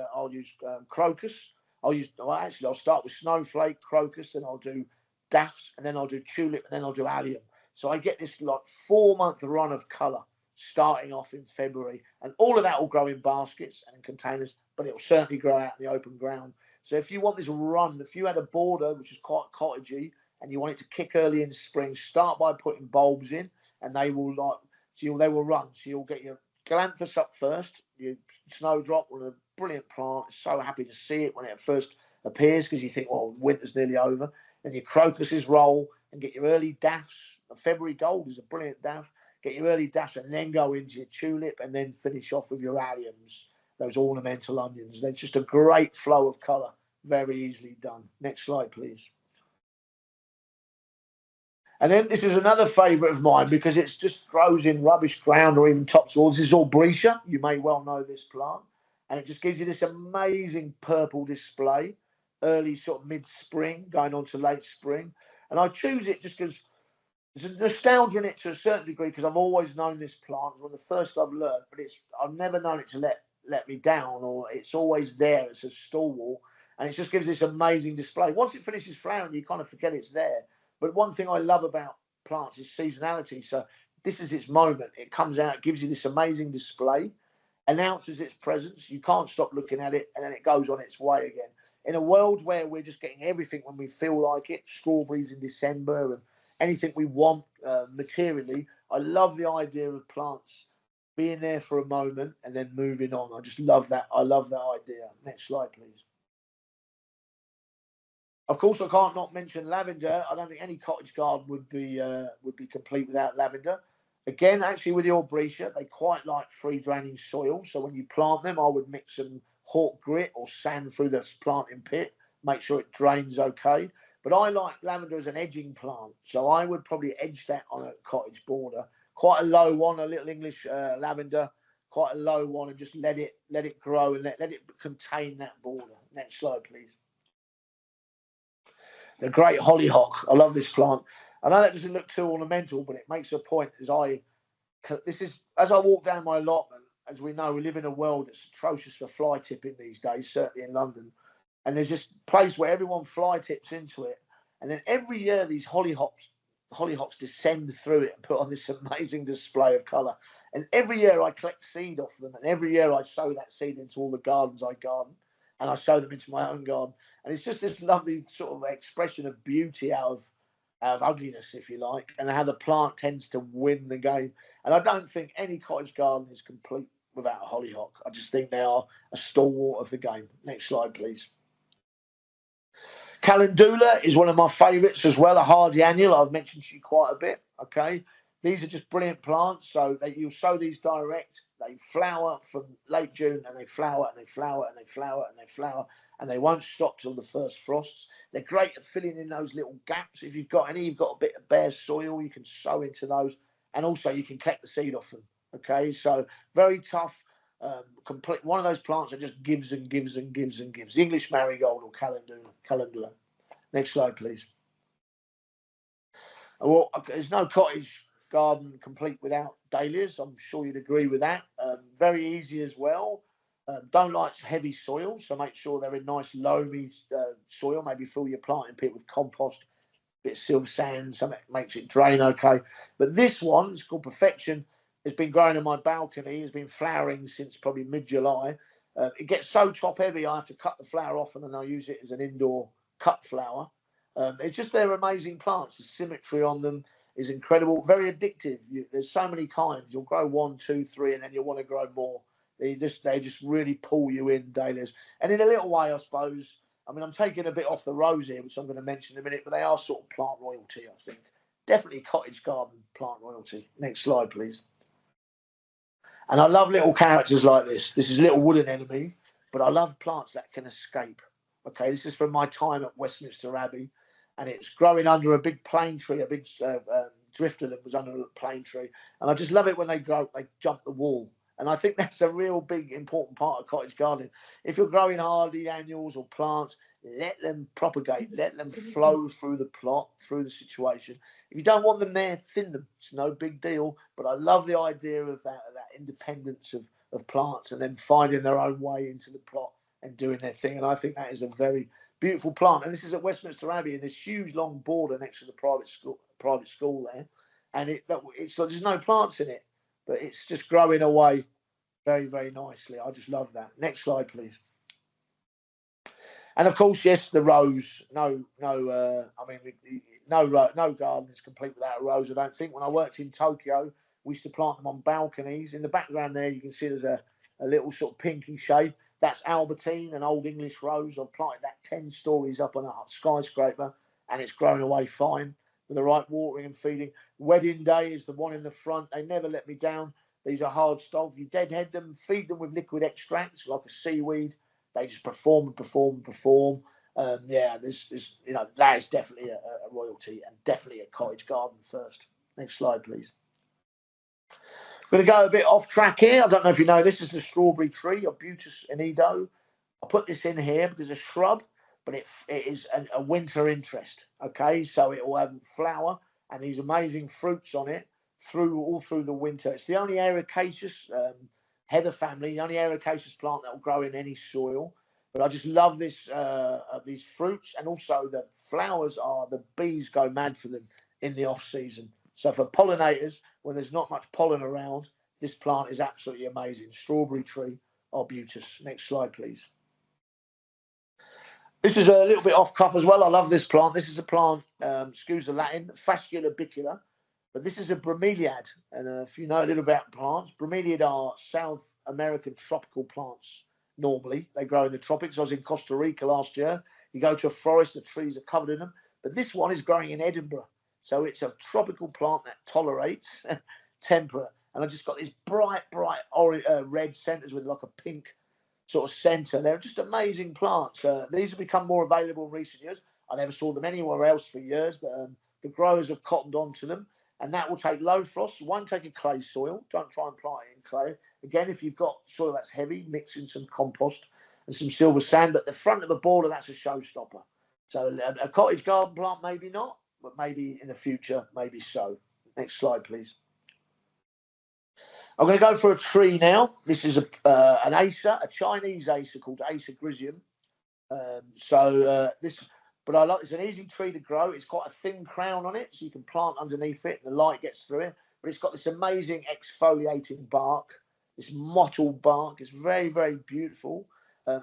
crocus. I'll start with snowflake, crocus, and I'll do daffs, and then I'll do tulip, and then I'll do allium. So I get this 4-month run of colour starting off in February, and all of that will grow in baskets and in containers, but it will certainly grow out in the open ground. So if you want this run, if you had a border which is quite cottagey and you want it to kick early in spring, start by putting bulbs in, and they will run. So you'll get your galanthus up first, your snowdrop, with a brilliant plant. So happy to see it when it first appears, because you think, well, winter's nearly over. Then your crocuses roll, and get your early daffs. A February gold is a brilliant daff. Get your early daffs, and then go into your tulip, and then finish off with your alliums, those ornamental onions. They're just a great flow of colour, very easily done. Next slide, please. And then this is another favourite of mine, because it just grows in rubbish ground or even topsoil. This is Albrecia. You may well know this plant. And it just gives you this amazing purple display, early sort of mid-spring, going on to late spring. And I choose it just because there's a nostalgia in it to a certain degree, because I've always known this plant. It's one of the first I've learned, but I've never known it to let let me down, or it's always there. It's a stalwart, and it just gives this amazing display. Once it finishes flowering, you kind of forget it's there. But one thing I love about plants is seasonality. So this is its moment. It comes out, gives you this amazing display, announces its presence. You can't stop looking at it, and then it goes on its way again. In a world where we're just getting everything when we feel like it, strawberries in December and anything we want materially, I love the idea of plants being there for a moment and then moving on. I just love that. I love that idea. Next slide, please. Of course, I can't not mention lavender. I don't think any cottage garden would be complete without lavender. Again, actually, with the Albrecia, they quite like free draining soil. So when you plant them, I would mix some hawk grit or sand through the planting pit. Make sure it drains okay. But I like lavender as an edging plant, so I would probably edge that on a cottage border. Quite a low one, a little English lavender, quite a low one, and just let it grow and let it contain that border. Next slide, please. The great hollyhock. I love this plant. I know that doesn't look too ornamental, but it makes a point. As I walk down my allotment, as we know, we live in a world that's atrocious for fly tipping these days, certainly in London. And there's this place where everyone fly tips into it, and then every year these hollyhocks descend through it and put on this amazing display of colour. And every year I collect seed off them, and every year I sow that seed into all the gardens I garden, and I sow them into my own garden. And it's just this lovely sort of expression of beauty out of ugliness, if you like, and how the plant tends to win the game. And I don't think any cottage garden is complete without a hollyhock. I just think they are a stalwart of the game. Next slide, please. Calendula is one of my favourites as well, a hardy annual. I've mentioned to you quite a bit. Okay, these are just brilliant plants. So you sow these direct. They flower from late June, and they flower and they flower and they flower and they flower, and they won't stop till the first frosts. They're great at filling in those little gaps. If you've got any, you've got a bit of bare soil, you can sow into those, and also you can collect the seed off them. Okay, so very tough. Complete one of those plants that just gives and gives and gives and gives. The English marigold or calendula. Next slide, please. Well, there's no cottage garden complete without dahlias. I'm sure you'd agree with that. Very easy as well. Don't like heavy soil, so make sure they're in nice loamy soil. Maybe fill your planting pit with compost, a bit of silver sand, something that makes it drain okay. But this one, it's called Perfection. It's been growing on my balcony. It's been flowering since probably mid-July. It gets so top heavy, I have to cut the flower off, and then I'll use it as an indoor cut flower. It's just they're amazing plants. The symmetry on them is incredible. Very addictive. There's so many kinds. You'll grow 1, 2, 3, and then you'll want to grow more. They just really pull you in, dahlias. And in a little way, I suppose. I mean, I'm taking a bit off the rose here, which I'm going to mention in a minute, but they are sort of plant royalty, I think. Definitely cottage garden plant royalty. Next slide, please. And I love little characters like this. This is Little Wooden Enemy, but I love plants that can escape. Okay, this is from my time at Westminster Abbey, and it's growing under a big plane tree, a big drifter that was under a plane tree. And I just love it when they jump the wall. And I think that's a real big, important part of cottage gardening. If you're growing hardy annuals or plants, let them propagate, let them flow through the plot, through the situation. If you don't want them there, thin them. It's no big deal. But I love the idea of that independence of plants and then finding their own way into the plot and doing their thing. And I think that is a very beautiful plant. And this is at Westminster Abbey in this huge long border next to the private school there. And it's there's no plants in it, but it's just growing away very, very nicely. I just love that. Next slide, please. And of course, yes, the rose. No garden is complete without a rose. I don't think. When I worked in Tokyo, we used to plant them on balconies. In the background there, you can see there's a little sort of pinky shade. That's Albertine, an old English rose. I've planted that 10 stories up on a skyscraper, and it's grown away fine with the right watering and feeding. Wedding Day is the one in the front. They never let me down. These are hard stuff. You deadhead them, feed them with liquid extracts like a seaweed. They just perform and perform and perform. This that is definitely a royalty and definitely a cottage garden first. Next slide, please. I'm going to go a bit off track here. I don't know if you know this is the strawberry tree, Arbutus anido. I put this in here because it's a shrub, but it is a winter interest. Okay, so it will have flower and these amazing fruits on it all through the winter. It's the only ericaceous heather family, the only ericaceous plant that will grow in any soil. But I just love this these fruits, and also the flowers are, the bees go mad for them in the off season. So for pollinators, when there's not much pollen around, this plant is absolutely amazing. Strawberry tree arbutus. Next slide, please. This is a little bit off cuff as well. I love this plant. This is a plant, excuse the Latin, fasciola bicula, but this is a bromeliad. And if you know a little about plants, bromeliad are South American tropical plants. Normally, they grow in the tropics. I was in Costa Rica last year. You go to a forest, the trees are covered in them. But this one is growing in Edinburgh. So it's a tropical plant that tolerates temperate. And I just got these bright red centres with like a pink sort of centre. They're just amazing plants. These have become more available in recent years. I never saw them anywhere else for years, but the growers have cottoned onto them. And that will take low frost. Won't take a clay soil. Don't try and plant it in clay. Again, if you've got soil that's heavy, mix in some compost and some silver sand. But the front of the border, that's a showstopper. So a cottage garden plant, maybe not, but maybe in the future, maybe so. Next slide, please. I'm going to go for a tree now. This is an Acer, a Chinese Acer called Acer Grisium. But I like, it's an easy tree to grow. It's got a thin crown on it, so you can plant underneath it and the light gets through it. But it's got this amazing exfoliating bark, this mottled bark. It's very, very beautiful.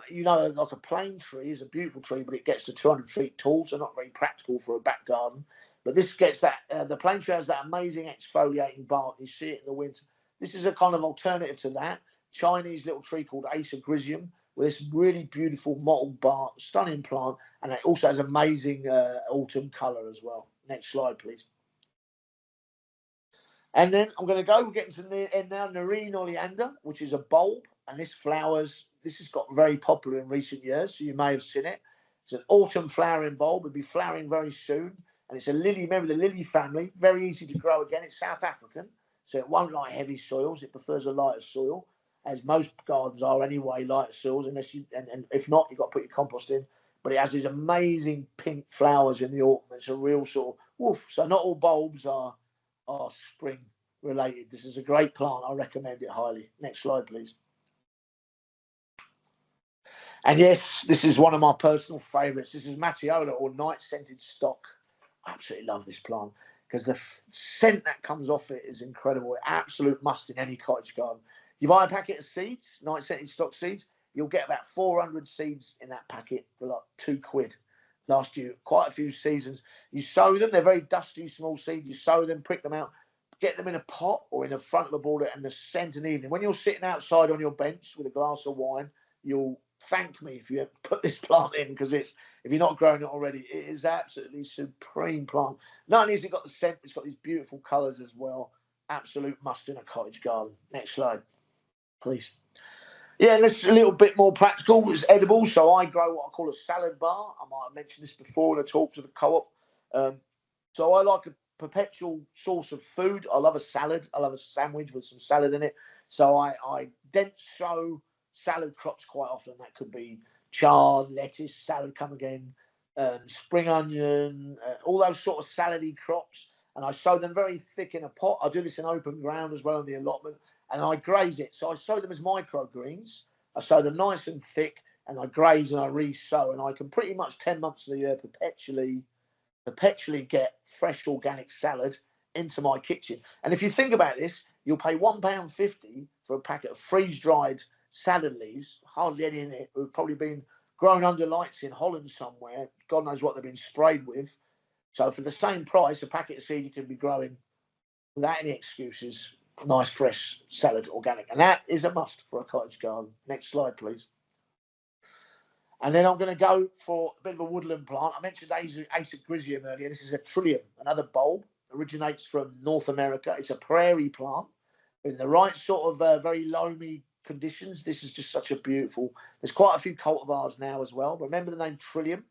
You know, like a plane tree is a beautiful tree, but it gets to 200 feet tall, so not very practical for a back garden. But this gets that, the plane tree has that amazing exfoliating bark. You see it in the winter. This is a kind of alternative to that. Chinese little tree called Acer Grisium, with this really beautiful mottled bark, stunning plant, and it also has amazing autumn colour as well. Next slide, please. And then I'm going to go, we're getting to the end now, Nerine oleander, which is a bulb, and this flowers, this has got very popular in recent years, so you may have seen it. It's an autumn flowering bulb, it'll be flowering very soon, and it's a lily, remember the lily family, very easy to grow again, it's South African, so it won't like heavy soils, it prefers a lighter soil, as most gardens are anyway, lighter soils, unless you, and if not, you've got to put your compost in. But it has these amazing pink flowers in the autumn. It's a real sort of woof. So not all bulbs are spring related. This is a great plant. I recommend it highly. Next slide, please. And yes, this is one of my personal favourites. This is Matiola, or night scented stock. I absolutely love this plant because the scent that comes off it is incredible. Absolute must in any cottage garden. You buy a packet of seeds, night scented stock seeds, you'll get about 400 seeds in that packet for like £2. Last year, quite a few seasons. You sow them, they're very dusty, small seeds. You sow them, prick them out, get them in a pot or in the front of the border, and the scent in the evening. When you're sitting outside on your bench with a glass of wine, you'll thank me if you put this plant in, because it's, if you're not growing it already, it is absolutely supreme plant. Not only has it got the scent, it's got these beautiful colours as well. Absolute must in a cottage garden. Next slide, please. Yeah, and this is a little bit more practical. It's edible, so I grow what I call a salad bar. I might have mentioned this before in a talk to the co-op. So I like a perpetual source of food. I love a salad. I love a sandwich with some salad in it. So I dense sow salad crops quite often. That could be chard, lettuce, salad come again, spring onion, all those sort of salady crops. And I sow them very thick in a pot. I do this in open ground as well in the allotment. And I graze it. So I sow them as microgreens. I sow them nice and thick, and I graze and I re-sow. And I can pretty much 10 months of the year perpetually get fresh organic salad into my kitchen. And if you think about this, you'll pay £1.50 for a packet of freeze-dried salad leaves, hardly any in it, who've probably been grown under lights in Holland somewhere. God knows what they've been sprayed with. So for the same price, a packet of seed you can be growing without any excuses. Nice fresh salad, organic, and that is a must for a cottage garden. Next slide, please. And then I'm going to go for a bit of a woodland plant. I mentioned Acer Grisium earlier. This is a trillium, another bulb. Originates from North America. It's a prairie plant in the right sort of very loamy conditions. This is just such a beautiful. There's quite a few cultivars now as well. But remember the name trillium.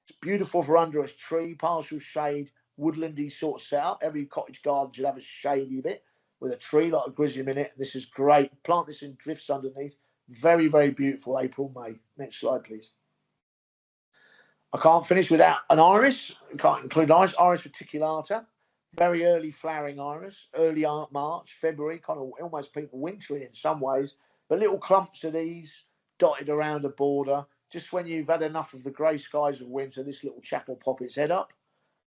It's beautiful for under a tree, partial shade, woodlandy sort of setup. Every cottage garden should have a shady bit with a tree like a grisium in it. This is great. Plant this in drifts underneath. Very, very beautiful April, May. Next slide, please. I can't finish without an iris. I can't include iris. Iris reticulata. Very early flowering iris. Early March, February, kind of almost people wintry in some ways. but little clumps of these dotted around the border. Just when you've had enough of the grey skies of winter, this little chap will pop its head up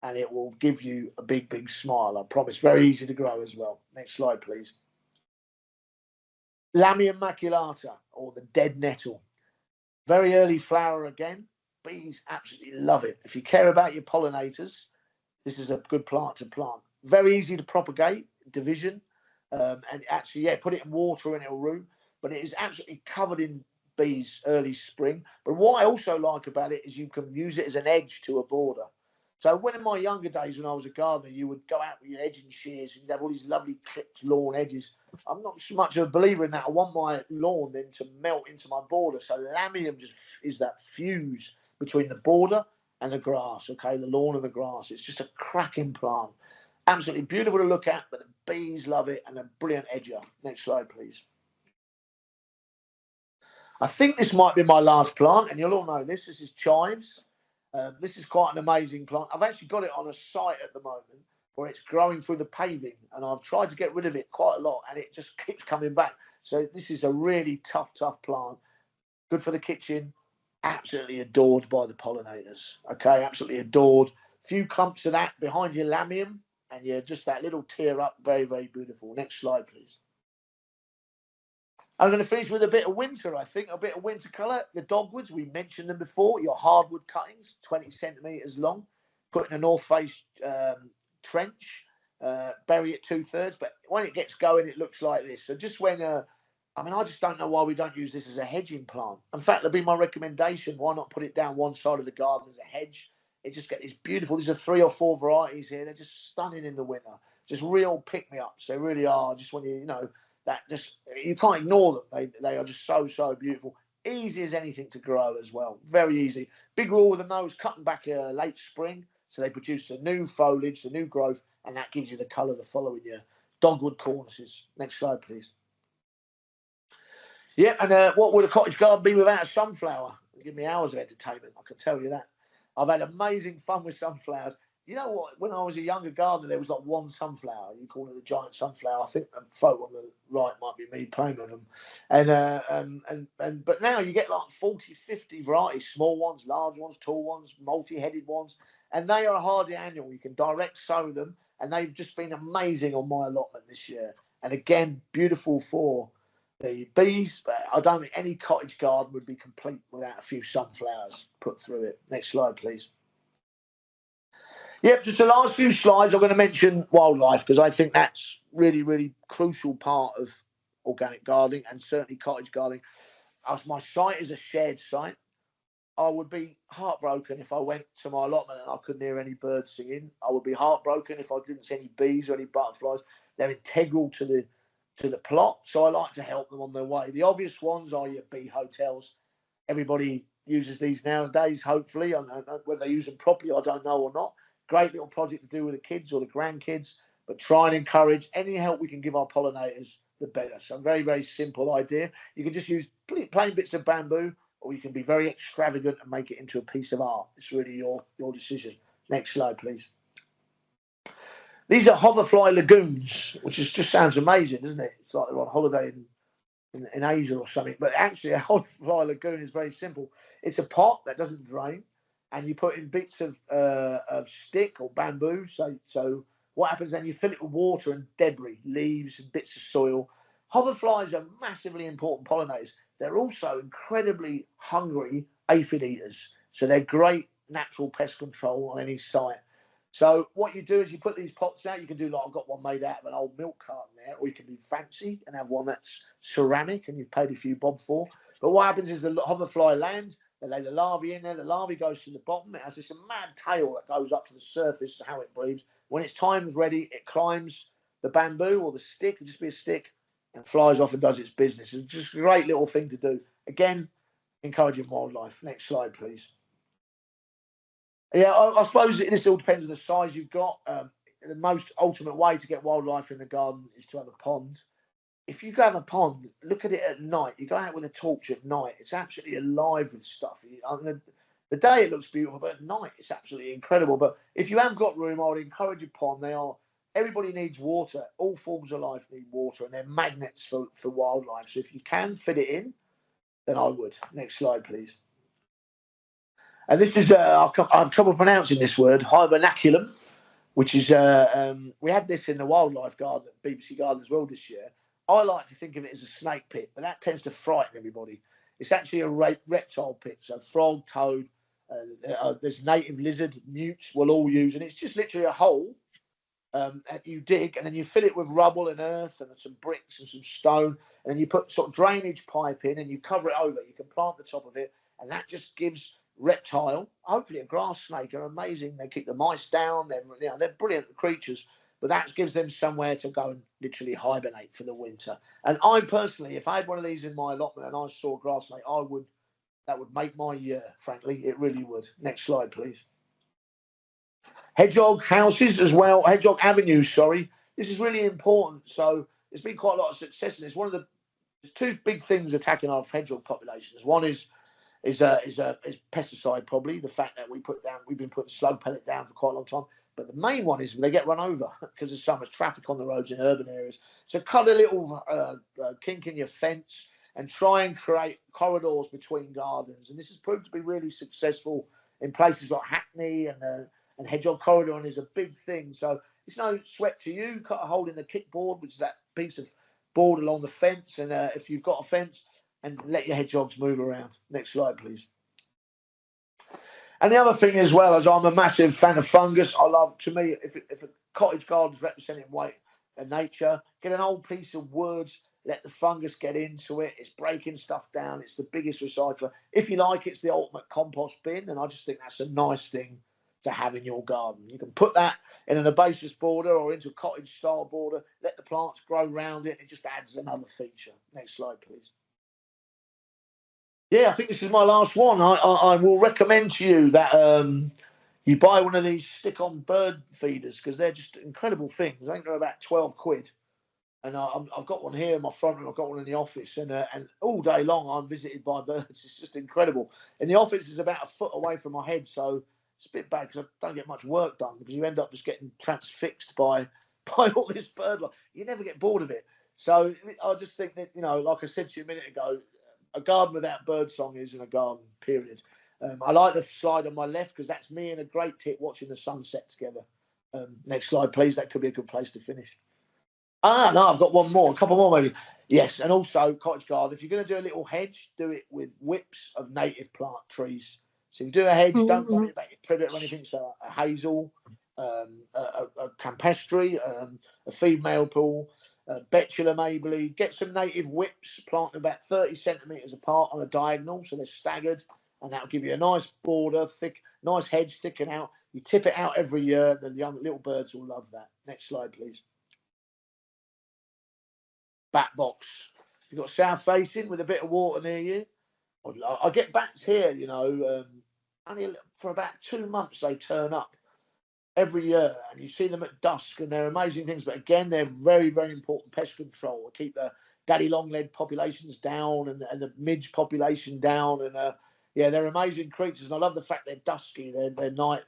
and it will give you a big, big smile. I promise. Very easy to grow as well. Next slide, please. Lamium maculata, or the dead nettle. Very early flower again. Bees absolutely love it. If you care about your pollinators, this is a good plant to plant. Very easy to propagate, division, and actually, yeah, put it in water and it'll root. But it is absolutely covered in bees early spring. But what I also like about it is you can use it as an edge to a border. So when in my younger days, when I was a gardener, you would go out with your edging shears and you'd have all these lovely clipped lawn edges. I'm not so much of a believer in that. I want my lawn then to melt into my border. So lamium just is that fuse between the border and the grass, okay, the lawn and the grass. It's just a cracking plant. Absolutely beautiful to look at, but the bees love it and a brilliant edger. Next slide, please. I think this might be my last plant, and you'll all know this. This is chives. This is quite an amazing plant. I've actually got it on a site at the moment where it's growing through the paving, and I've tried to get rid of it quite a lot, and it just keeps coming back. So this is a really tough plant. Good for the kitchen. Absolutely adored by the pollinators. Okay, absolutely adored. Few clumps of that behind your lamium, and you're just that little tear up. Very, very beautiful. Next slide, please. I'm going to finish with a bit of winter, I think, a bit of winter colour. The dogwoods, we mentioned them before, your hardwood cuttings, 20 centimetres long, put in a north face trench, bury it 2/3. But when it gets going, it looks like this. So just when, I just don't know why we don't use this as a hedging plant. In fact, that'd be my recommendation. Why not put it down one side of the garden as a hedge? It just gets this beautiful, these are 3 or 4 varieties here. They're just stunning in the winter. Just real pick-me-ups. They really are. Just when that just, you can't ignore them. They are just so beautiful. Easy as anything to grow as well. Very easy. Big rule with them though is cutting back late spring, so they produce the new foliage, the new growth, and that gives you the colour the following year. Dogwood cornices. Next slide, please. Yeah, and what would a cottage garden be without a sunflower? Give me hours of entertainment, I can tell you that. I've had amazing fun with sunflowers. You know what? When I was a younger gardener, there was like one sunflower. You call it the giant sunflower. I think the photo on the right might be me playing with them. But now you get like 40, 50 varieties, small ones, large ones, tall ones, multi-headed ones, and they are hardly annual. You can direct sow them, and they've just been amazing on my allotment this year. And again, beautiful for the bees. But I don't think any cottage garden would be complete without a few sunflowers put through it. Next slide, please. Yep, just the last few slides, I'm going to mention wildlife because I think that's really, really crucial part of organic gardening and certainly cottage gardening. As my site is a shared site, I would be heartbroken if I went to my allotment and I couldn't hear any birds singing. I would be heartbroken if I didn't see any bees or any butterflies. They're integral to the plot, so I like to help them on their way. The obvious ones are your bee hotels. Everybody uses these nowadays, hopefully, and whether they use them properly, I don't know or not. Great little project to do with the kids or the grandkids, but try and encourage any help we can give our pollinators, the better. So, very, very simple idea. You can just use plain bits of bamboo, or you can be very extravagant and make it into a piece of art. It's really your decision. Next slide, please. These are hoverfly lagoons, which just sounds amazing, doesn't it? It's like they're on holiday in Asia or something. But actually, a hoverfly lagoon is very simple. It's a pot that doesn't drain, and you put in bits of stick or bamboo. So what happens then? You fill it with water and debris, leaves and bits of soil. Hoverflies are massively important pollinators. They're also incredibly hungry aphid eaters. So they're great natural pest control on any site. So what you do is you put these pots out. You can do like I've got one made out of an old milk carton there, or you can be fancy and have one that's ceramic and you've paid a few bob for. But what happens is the hoverfly lands. They lay the larvae in there. The larvae goes to the bottom. It has this mad tail that goes up to the surface, how it breathes. When its time's ready, it climbs the bamboo or the stick, it'll just be a stick, and flies off and does its business. It's just a great little thing to do. Again, encouraging wildlife. Next slide, please. Yeah, I suppose this all depends on the size you've got. The most ultimate way to get wildlife in the garden is to have a pond. If you go have a pond, look at it at night. You go out with a torch at night. It's absolutely alive with stuff. The day it looks beautiful, but at night it's absolutely incredible. But if you have got room, I would encourage a pond. They are everybody needs water. All forms of life need water, and they're magnets for wildlife. So if you can fit it in, then I would. Next slide, please. And this is, I have trouble pronouncing this word, hibernaculum, which is, we had this in the wildlife garden at BBC Gardens World this year. I like to think of it as a snake pit, but that tends to frighten everybody. It's actually a reptile pit, so frog, toad, there's native lizard, newts will all use, and it's just literally a hole that you dig, and then you fill it with rubble and earth and some bricks and some stone, and then you put sort of drainage pipe in and you cover it over. You can plant the top of it, and that just gives reptile, hopefully a grass snake, are amazing. They keep the mice down. They're brilliant creatures, but that gives them somewhere to go and literally hibernate for the winter. And I personally, if I had one of these in my allotment and I saw a grass snake, that would make my year. Frankly, it really would. Next slide, please. Hedgehog houses as well, hedgehog avenues, sorry. This is really important. So there's been quite a lot of success in this. There's two big things attacking our hedgehog populations. One is pesticide, probably the fact that we've been putting slug pellet down for quite a long time. But the main one is they get run over because there's so much traffic on the roads in urban areas. So cut a little kink in your fence and try and create corridors between gardens. And this has proved to be really successful in places like Hackney and hedgehog corridor is a big thing. So it's no sweat to you. Cut a hole in the kickboard, which is that piece of board along the fence. And if you've got a fence, and let your hedgehogs move around. Next slide, please. And the other thing as well, as I'm a massive fan of fungus, to me, if a cottage garden is representing nature, get an old piece of wood, let the fungus get into it. It's breaking stuff down. It's the biggest recycler. If you like, it's the ultimate compost bin. And I just think that's a nice thing to have in your garden. You can put that in an herbaceous border or into a cottage style border, let the plants grow around it. It just adds another feature. Next slide, please. Yeah, I think this is my last one. I will recommend to you that you buy one of these stick-on bird feeders because they're just incredible things. I think they're about 12 quid. And I've got one here in my front room. I've got one in the office. And all day long, I'm visited by birds. It's just incredible. And the office is about a foot away from my head. So it's a bit bad because I don't get much work done because you end up just getting transfixed by all this bird life. You never get bored of it. So I just think that, like I said to you a minute ago, a garden without birdsong isn't a garden, period. I like the slide on my left because that's me and a great tit watching the sunset together. Next slide, please. That could be a good place to finish. No, I've got one more, a couple more maybe. Yes, and also cottage garden. If you're going to do a little hedge, do it with whips of native plant trees. So if you do a hedge, don't worry about your privet or anything. So a hazel, a campestry, a female pool, betula maybe. Get some native whips, plant them about 30 centimetres apart on a diagonal, so they're staggered, and that'll give you a nice border, nice hedge sticking out. You tip it out every year, the young little birds will love that. Next slide, please. Bat box. You've got south facing with a bit of water near you. I get bats here, only for about 2 months they turn up every year, and you see them at dusk, and they're amazing things. But again, they're very, very important pest control. Keep the daddy long-legged populations down and the midge population down, and they're amazing creatures. And I love the fact they're dusky. They're night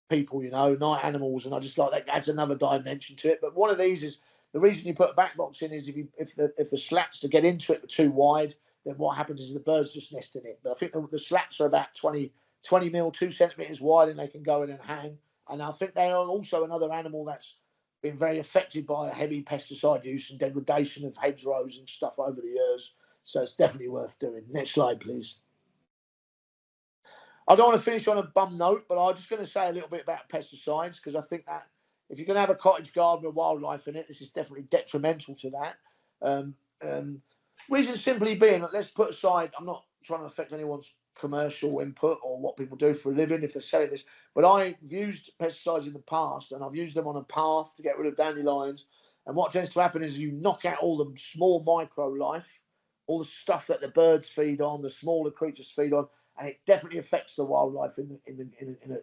people, night animals, and I just like that adds another dimension to it. But one of these is the reason you put a back box in is if the slats to get into it are too wide, then what happens is the birds just nest in it. But I think the slats are about 20 mil, 2 centimeters wide, and they can go in and hang. And I think they are also another animal that's been very affected by a heavy pesticide use and degradation of hedgerows and stuff over the years. So it's definitely worth doing. Next slide, please. I don't want to finish on a bum note, but I'm just going to say a little bit about pesticides because I think that if you're going to have a cottage garden with wildlife in it, this is definitely detrimental to that. Reason simply being, let's put aside, I'm not trying to affect anyone's commercial input or what people do for a living if they're selling this, but I've used pesticides in the past and I've used them on a path to get rid of dandelions. And what tends to happen is you knock out all the small micro life, all the stuff that the birds feed on, the smaller creatures feed on, and it definitely affects the wildlife in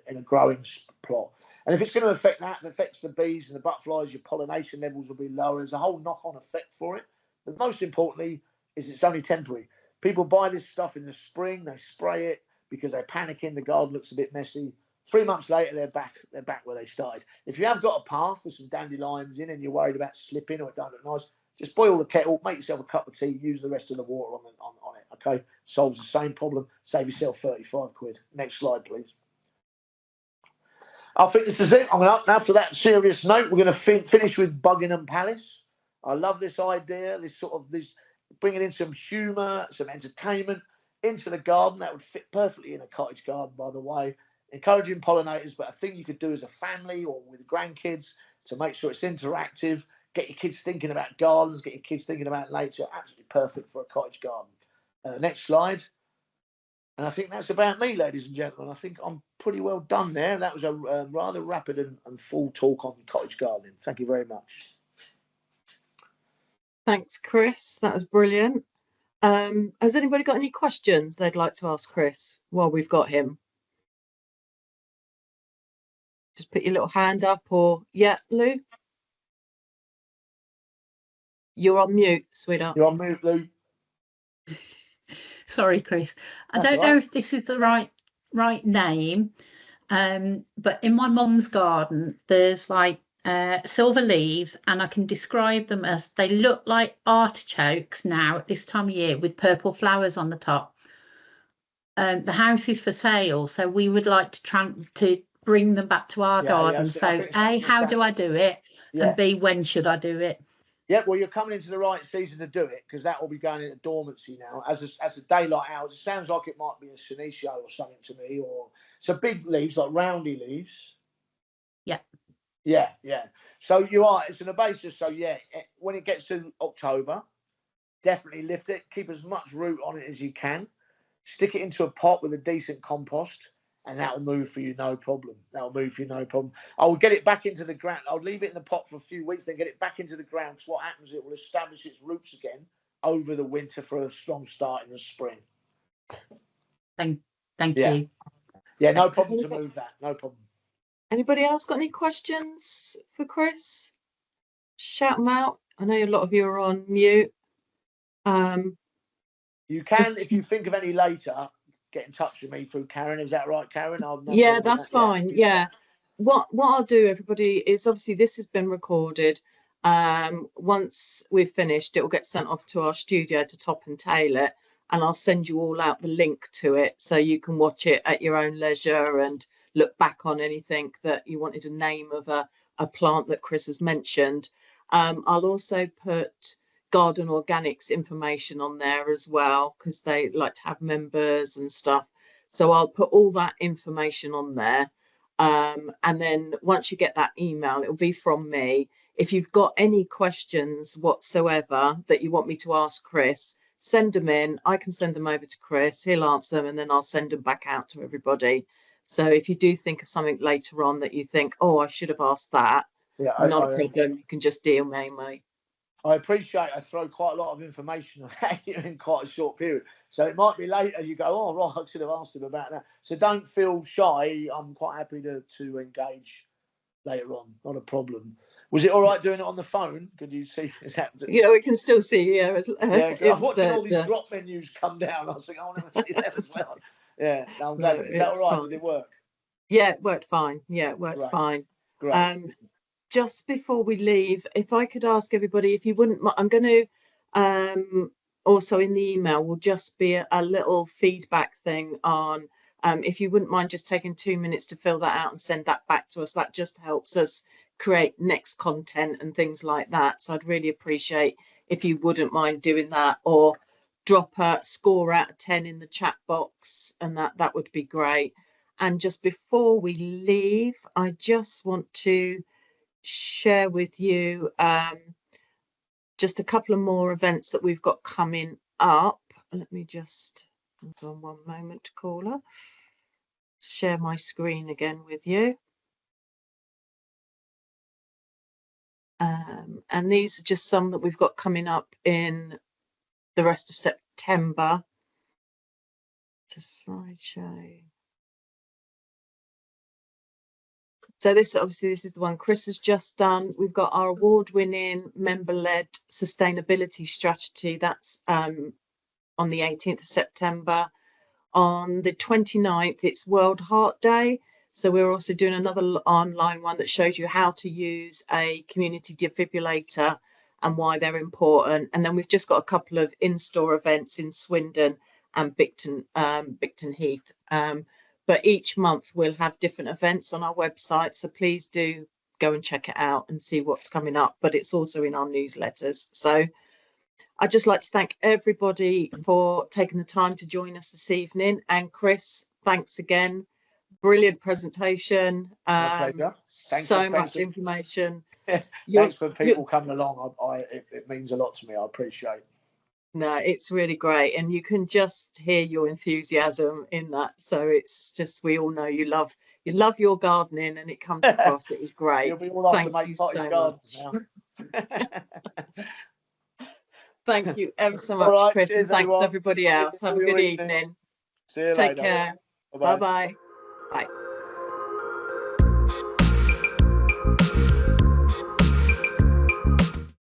a growing plot. And if it's going to affect that, it affects the bees and the butterflies, your pollination levels will be lower. There's a whole knock-on effect for it. But most importantly is it's only temporary. People buy this stuff in the spring, they spray it because they're panicking, the garden looks a bit messy. 3 months later, they're back where they started. If you have got a path with some dandelions in and you're worried about slipping or it don't look nice, just boil the kettle, make yourself a cup of tea, use the rest of the water on it. Okay, solves the same problem. Save yourself 35 quid. Next slide, please. I think this is it. I'm going to after that serious note. We're going to finish with Buckingham Palace. I love this idea. This bringing in some humour, some entertainment into the garden. That would fit perfectly in a cottage garden, by the way. Encouraging pollinators, but a thing you could do as a family or with grandkids to make sure it's interactive. Get your kids thinking about gardens. Get your kids thinking about nature. Absolutely perfect for a cottage garden. Next slide. And I think that's about me, ladies and gentlemen. I think I'm pretty well done there. That was a rather rapid and full talk on cottage gardening. Thank you very much. Thanks, Chris. That was brilliant. Has anybody got any questions they'd like to ask Chris while we've got him? Just put your little hand up or, yeah, Lou? You're on mute, sweetheart. You're on mute, Lou. Sorry, Chris. I don't know if this is the right name, but in my mum's garden, there's like silver leaves, and I can describe them as they look like artichokes now at this time of year with purple flowers on the top. The house is for sale, so we would like to bring them back to our garden. Yeah, so A, how do I do it? Yeah. And B, when should I do it? Yeah, well, you're coming into the right season to do it because that will be going into dormancy now. As a daylight hours, it sounds like it might be a senecio or something to me, or so big leaves, like roundy leaves. Yeah. Yeah, yeah. So you are, it's an herbaceous. So yeah, when it gets to October, definitely lift it. Keep as much root on it as you can. Stick it into a pot with a decent compost, and that will move for you, no problem. That will move for you, no problem. I will get it back into the ground. I'll leave it in the pot for a few weeks, then get it back into the ground. Because what happens, it will establish its roots again over the winter for a strong start in the spring. Thank you. Yeah, no problem to move that. No problem. Anybody else got any questions for Chris? Shout them out. I know a lot of you are on mute. You can, if you think of any later, get in touch with me through Karen. Is that right, Karen? Yeah, that's fine. Yeah. What I'll do, everybody, is obviously this has been recorded. Once we've finished, it will get sent off to our studio to top and tail it, and I'll send you all out the link to it so you can watch it at your own leisure and look back on anything that you wanted a name of a plant that Chris has mentioned. I'll also put Garden Organics information on there as well, because they like to have members and stuff. So I'll put all that information on there. And then once you get that email, it'll be from me. If you've got any questions whatsoever that you want me to ask Chris, send them in. I can send them over to Chris. He'll answer them, and then I'll send them back out to everybody. So if you do think of something later on that you think, oh, I should have asked that, not a problem. You can just email me. I appreciate I throw quite a lot of information at you in quite a short period. So it might be later you go, oh, right, I should have asked him about that. So don't feel shy. I'm quite happy to engage later on. Not a problem. Was it all right doing it on the phone? Could you see? Yeah, we can still see. Yeah, I'm watching all these drop menus come down. I was thinking, I want to see them as well. Yeah, no, I'm glad. Is that all right? Fine. Did it work? Yeah, it worked fine. Yeah, it worked fine. Great. Just before we leave, if I could ask everybody, if you wouldn't mind, I'm going to also in the email will just be a little feedback thing on if you wouldn't mind just taking 2 minutes to fill that out and send that back to us. That just helps us create next content and things like that. So I'd really appreciate if you wouldn't mind doing that, or drop a score out of 10 in the chat box, and that would be great. And just before we leave, I just want to share with you just a couple of more events that we've got coming up. Let me just hold on one moment, caller. Share my screen again with you. And these are just some that we've got coming up in the rest of September. Just slideshow. So this is the one Chris has just done. We've got our award-winning member-led sustainability strategy. That's on the 18th of September. On the 29th, it's World Heart Day. So we're also doing another online one that shows you how to use a community defibrillator and why they're important. And then we've just got a couple of in-store events in Swindon and Bicton Heath. But each month we'll have different events on our website. So please do go and check it out and see what's coming up. But it's also in our newsletters. So I'd just like to thank everybody for taking the time to join us this evening. And Chris, thanks again. Brilliant presentation. My pleasure. So much information. Thanks for people coming along. It means a lot to me. I appreciate it. No, it's really great. And you can just hear your enthusiasm in that. So it's just, we all know you love your gardening, and it comes across. It was great. You'll be all Thank you so much. Thank you ever so much, right, Chris. cheers, and thanks everyone. everybody else. Have a good evening. See you Take later. care. Bye-bye. Bye-bye. Bye.